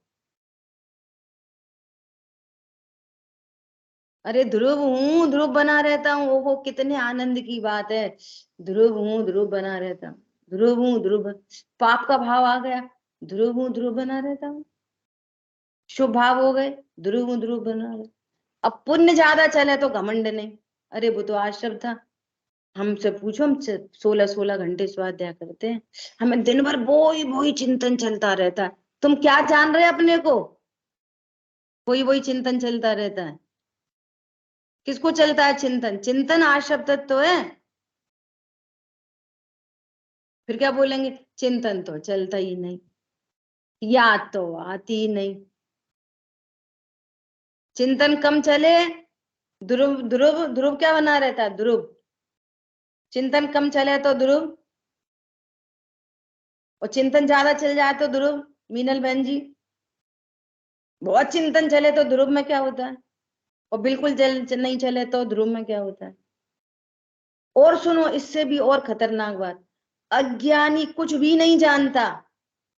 अरे ध्रुव हूं, ध्रुव बना रहता हूँ, ओहो कितने आनंद की बात है। ध्रुव हूं, ध्रुव बना रहता हूँ, ध्रुव हूं, ध्रुव। पाप का भाव आ गया, ध्रुव हूं, ध्रुव बना रहता हूँ। शुभ भाव हो गए, ध्रुव हूं, ध्रुव बना रहे। अब पुण्य ज्यादा चले तो घमंड नहीं, अरे वो तो आश्रम था। हमसे पूछो, हम 16-16 घंटे स्वाध्याय करते हैं, हमें दिन भर वही वही चिंतन चलता रहता है। तुम क्या जान रहे अपने को? वही वही चिंतन चलता रहता है। किसको चलता है चिंतन? चिंतन आश्रव तत्व है। फिर क्या बोलेंगे? चिंतन तो चलता ही नहीं, याद तो आती ही नहीं। चिंतन कम चले ध्रुव ध्रुव ध्रुव क्या बना रहता है? ध्रुव। चिंतन कम चले तो ध्रुव, और चिंतन ज्यादा चल जाए तो ध्रुव। मीनल बहन जी, बहुत चिंतन चले तो ध्रुव में क्या होता है, और बिल्कुल नहीं चले तो ध्रुव में क्या होता है? और सुनो, इससे भी और खतरनाक बात, अज्ञानी कुछ भी नहीं जानता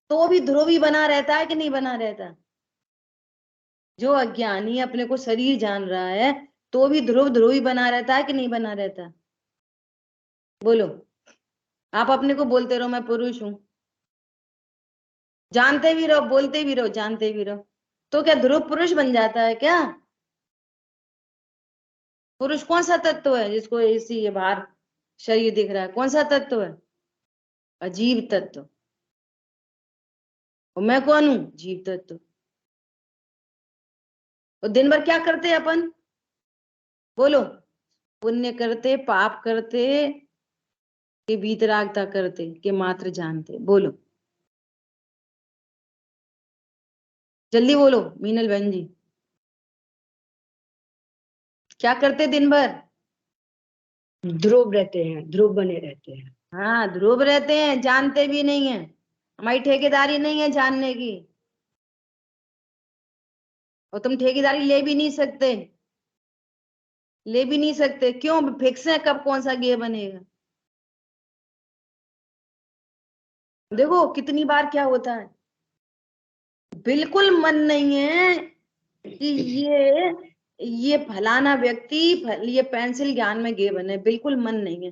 तो भी ध्रुव ही बना रहता है कि नहीं बना रहता? जो अज्ञानी अपने को शरीर जान रहा है तो भी ध्रुव ध्रुव ही बना रहता है कि नहीं बना रहता? बोलो। आप अपने को बोलते रहो मैं पुरुष हूं, जानते भी रहो, बोलते भी रहो, जानते भी रहो, तो क्या ध्रुव पुरुष बन जाता है क्या? पुरुष कौन सा तत्व है जिसको इसी ये बाहर शरीर दिख रहा है? कौन सा तत्व है? अजीव तत्व। और मैं कौन हूं? जीव तत्व। और दिन भर क्या करते हैं अपन? बोलो। पुण्य करते, पाप करते, कि वीतरागता करते, कि मात्र जानते? बोलो, जल्दी बोलो मीनल बहन जी, क्या करते दिन भर? ध्रुव रहते हैं, ध्रुव बने रहते हैं। हाँ, ध्रुव रहते हैं, जानते भी नहीं है। हमारी ठेकेदारी नहीं है जानने की, और तुम ठेकेदारी ले भी नहीं सकते, ले भी नहीं सकते। क्यों? फिक्स है कब कौन सा गे बनेगा। देखो कितनी बार क्या होता है, बिल्कुल मन नहीं है कि ये फलाना व्यक्ति ये पेंसिल ज्ञान में गे बने, बिल्कुल मन नहीं है।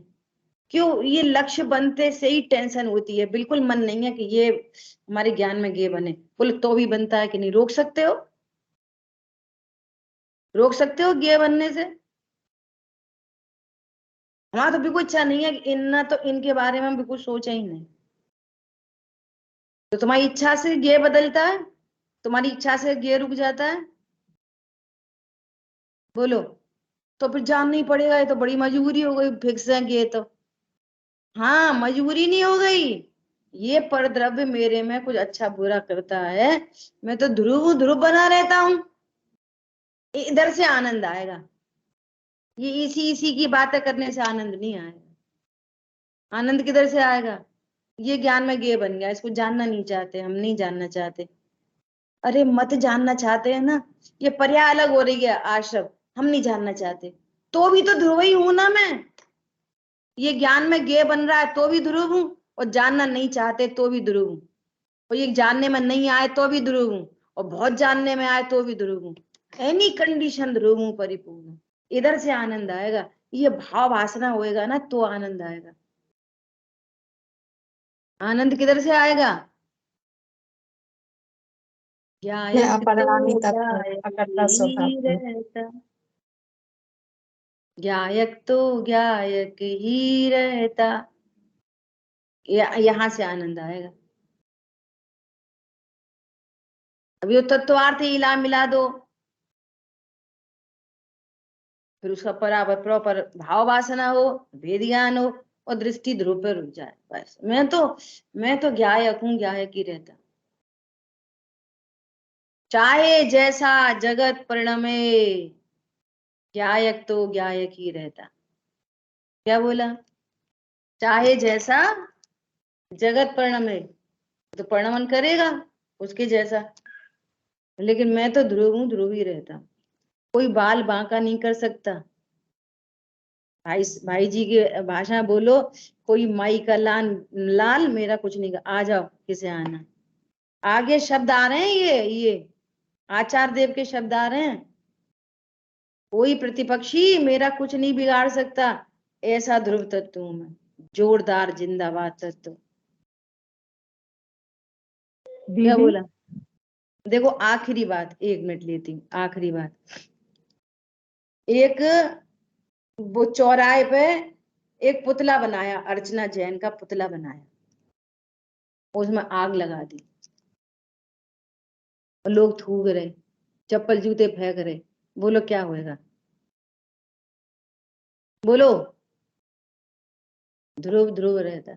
क्यों? ये लक्ष्य बनते से ही टेंशन होती है, बिल्कुल मन नहीं है कि ये हमारे ज्ञान में गे बने। बोले तो भी बनता है कि नहीं? रोक सकते हो? रोक सकते हो गे बनने से? हमारा तो बिल्कुल इच्छा नहीं है कि इनना तो इनके बारे में हम बिल्कुल सोचा ही नहीं। तो तुम्हारी इच्छा से गे बदलता है? तुम्हारी इच्छा से गे रुक जाता है? बोलो। तो फिर जानना ही पड़ेगा, ये तो बड़ी मजबूरी हो गई, फिक्स है गे तो। हाँ, मजबूरी नहीं हो गई, ये परद्रव्य मेरे में कुछ अच्छा बुरा करता है, मैं तो ध्रुव ध्रुव बना रहता हूं। इधर से आनंद आएगा, ये इसी इसी की बातें करने से आनंद नहीं आएगा। आनंद किधर से आएगा? ये ज्ञान में गे बन गया, इसको जानना नहीं चाहते, हम नहीं जानना चाहते। अरे मत जानना चाहते हैं ना, ये पर्याय अलग हो रही है आश्रम, हम नहीं जानना चाहते तो भी तो ध्रुव ही हूं ना मैं। ये ज्ञान में गे बन रहा है तो भी ध्रुव हूं, और जानना नहीं चाहते तो भी ध्रुव हूं, और ये जानने में नहीं आए तो भी ध्रुव हूं, और बहुत जानने में आए तो भी ध्रुव हूं। एनी कंडीशन ध्रुव हूं परिपूर्ण। इधर से आनंद आएगा, ये भाव वासना होएगा ना तो आनंद आएगा। आनंद किधर से आएगा? मैं ज्ञायक अपरिणामी तो तत्व हूँ, ज्ञायक अकर्ता स्वभाव ही हूँ। रहता, ज्ञायक तो ज्ञायक ही रहता। यहां से आनंद आएगा। अभी वो तत्वार्थ हिला मिला दो, फिर उसका बराबर प्रॉपर भाव वासना हो, भेद ज्ञान हो, और दृष्टि ध्रुव पर रुक जाए, बस मैं तो ज्ञायक हूं, ज्ञायक ही रहता। चाहे जैसा जगत परिणमे, ज्ञायक तो ज्ञायक ही रहता। क्या बोला? चाहे जैसा जगत परिणमे, तो परिणमन करेगा उसके जैसा, लेकिन मैं तो ध्रुव हूं, ध्रुव ही रहता। कोई बाल बांका नहीं कर सकता। भाई जी की भाषा में बोलो, कोई माई का लाल लाल मेरा कुछ नहीं कर, आ जाओ किसे आना। आगे शब्द आ रहे हैं, ये आचार्य देव के शब्द आ रहे हैं, कोई प्रतिपक्षी मेरा कुछ नहीं बिगाड़ सकता, ऐसा ध्रुव तत्व हूं मैं। जोरदार जिंदाबाद तत्व। क्या दीदी बोला? देखो आखिरी बात, 1 मिनट लेती हूँ, आखिरी बात। एक वो चौराहे पे एक पुतला बनाया, अर्चना जैन का पुतला बनाया, उसमें आग लगा दी, और लोग थूक रहे, चप्पल जूते फेंक रहे। बोलो क्या होएगा? बोलो। ध्रुव ध्रुव रहता।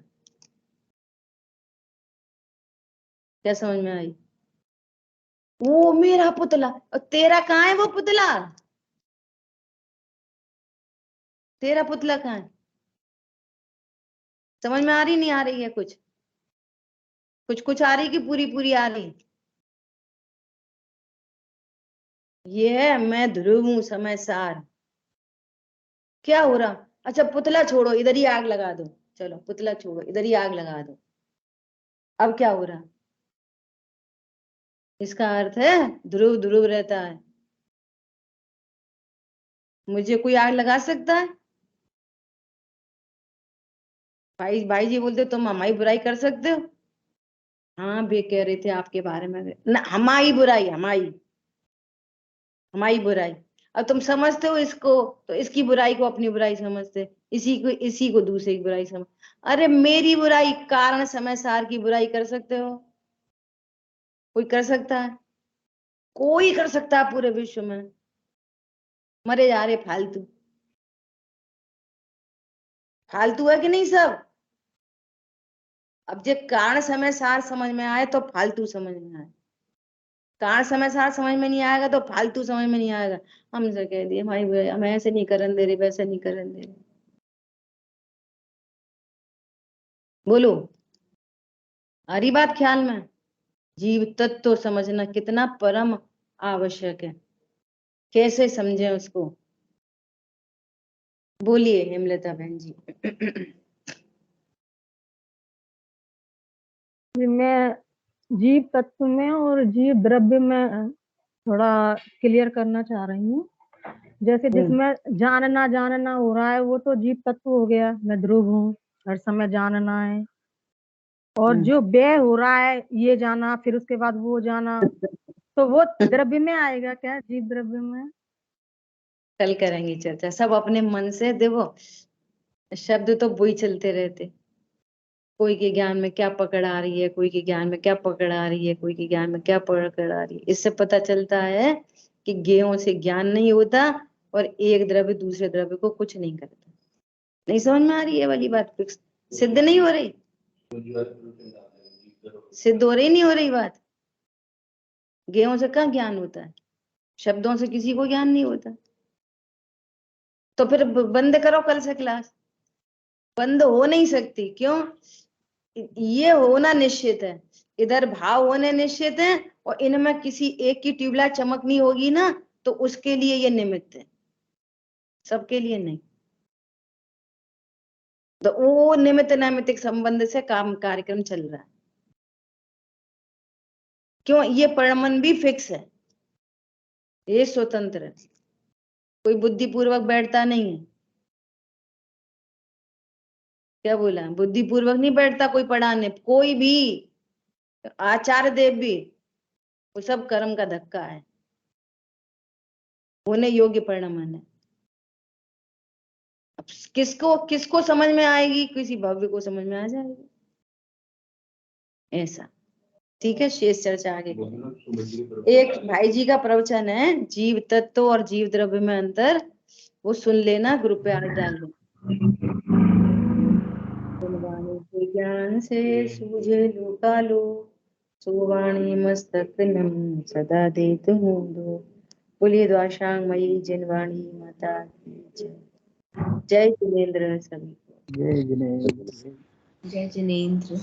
क्या समझ में आई? वो मेरा पुतला, और तेरा कहाँ है वो पुतला? तेरा पुतला कहाँ है? समझ में आ रही नहीं आ रही है? कुछ कुछ कुछ आ रही कि पूरी पूरी आ रही? ये है मैं ध्रुव हूं समय सार। क्या हो रहा? अच्छा पुतला छोड़ो, इधर ही आग लगा दो। चलो पुतला छोड़ो, इधर ही आग लगा दो। अब क्या हो रहा? इसका अर्थ है ध्रुव ध्रुव रहता है। मुझे कोई आग लगा सकता है? भाई भाई जी बोलते तुम हमारी बुराई कर सकते हो? हाँ भी कह रहे थे आपके बारे में ना, हमारी बुराई, हमारी बुराई। अब तुम समझते हो इसको, तो इसकी बुराई को अपनी बुराई समझते, इसी को दूसरे की बुराई समझ। अरे मेरी बुराई कारण समय सार की बुराई कर सकते हो? कोई कर सकता है? कोई कर सकता है पूरे विश्व में? मरे जा रहे फालतू। फालतू है कि नहीं सब? अब जब कारण समय सार समझ में आए तो फालतू समझ में आए। कारण समय सार समझ में नहीं आएगा तो फालतू समझ में नहीं आएगा। हमसे कह दिए भाई हम ऐसे नहीं करन दे रहे, वैसे नहीं करन दे रहे। बोलो आ रही बात ख्याल में? जीव तत्व तो समझना कितना परम आवश्यक है। कैसे समझे उसको? बोलिए हेमलता बहन जी। मैं जीव तत्व में और जीव द्रव्य में थोड़ा क्लियर करना चाह रही हूँ। जैसे जिसमें जानना जानना हो रहा है वो तो जीव तत्व हो गया, मैं ध्रुव हूँ, हर समय जानना है। और जो व्यय हो रहा है ये जाना, फिर उसके बाद वो जाना, तो वो द्रव्य में आएगा क्या? जीव द्रव्य में कल करेंगे चर्चा। सब अपने मन से देखो, शब्द तो वही चलते रहते। कोई के ज्ञान में क्या पकड़ आ रही है, कोई के ज्ञान में क्या पकड़ आ रही है, कोई के ज्ञान में क्या पकड़ आ रही है। इससे पता चलता है कि ज्ञेयों से ज्ञान नहीं होता और एक द्रव्य दूसरे द्रव्य को कुछ नहीं करता। नहीं समझ में आ रही है वाली बात? सिद्ध नहीं हो रही? सिद्ध हो रही नहीं हो रही बात? ज्ञेयों से कहाँ ज्ञान होता है? शब्दों से किसी को ज्ञान नहीं होता। तो फिर बंद करो कल से क्लास। बंद हो नहीं सकती। क्यों? ये होना निश्चित है, इधर भाव होने निश्चित है, और इनमें किसी एक की ट्यूबलाइट चमकनी होगी ना, तो उसके लिए ये निमित्त है, सबके लिए नहीं। तो वो निमित्त नैमित्तिक संबंध से काम कार्यक्रम चल रहा है। क्यों? ये परमन भी फिक्स है, ये स्वतंत्र है, कोई बुद्धिपूर्वक बैठता नहीं है। क्या बोला? बुद्धिपूर्वक नहीं बैठता कोई पढ़ाने, कोई भी, आचार्य देव भी, वो सब कर्म का धक्का है, होने योग्य परिणाम है। अब किसको किसको समझ में आएगी? किसी भव्य को समझ में आ जाएगी, ऐसा। ठीक है, शेष चर्चा आगे। एक भाई जी का प्रवचन है जीव तत्व और जीव द्रव्य में अंतर, वो सुन लेना, ग्रुप पे आज डाल दो। ज्ञान से सूझे लोकालो, सुवाणी मस्तक नम सदा देत हूँ दो। बोलिए द्वाशांग मई जिनवाणी माता की जय। जय जिनेन्द्र सभी को। जय जिनेन्द्र। जय जिनेन्द्र।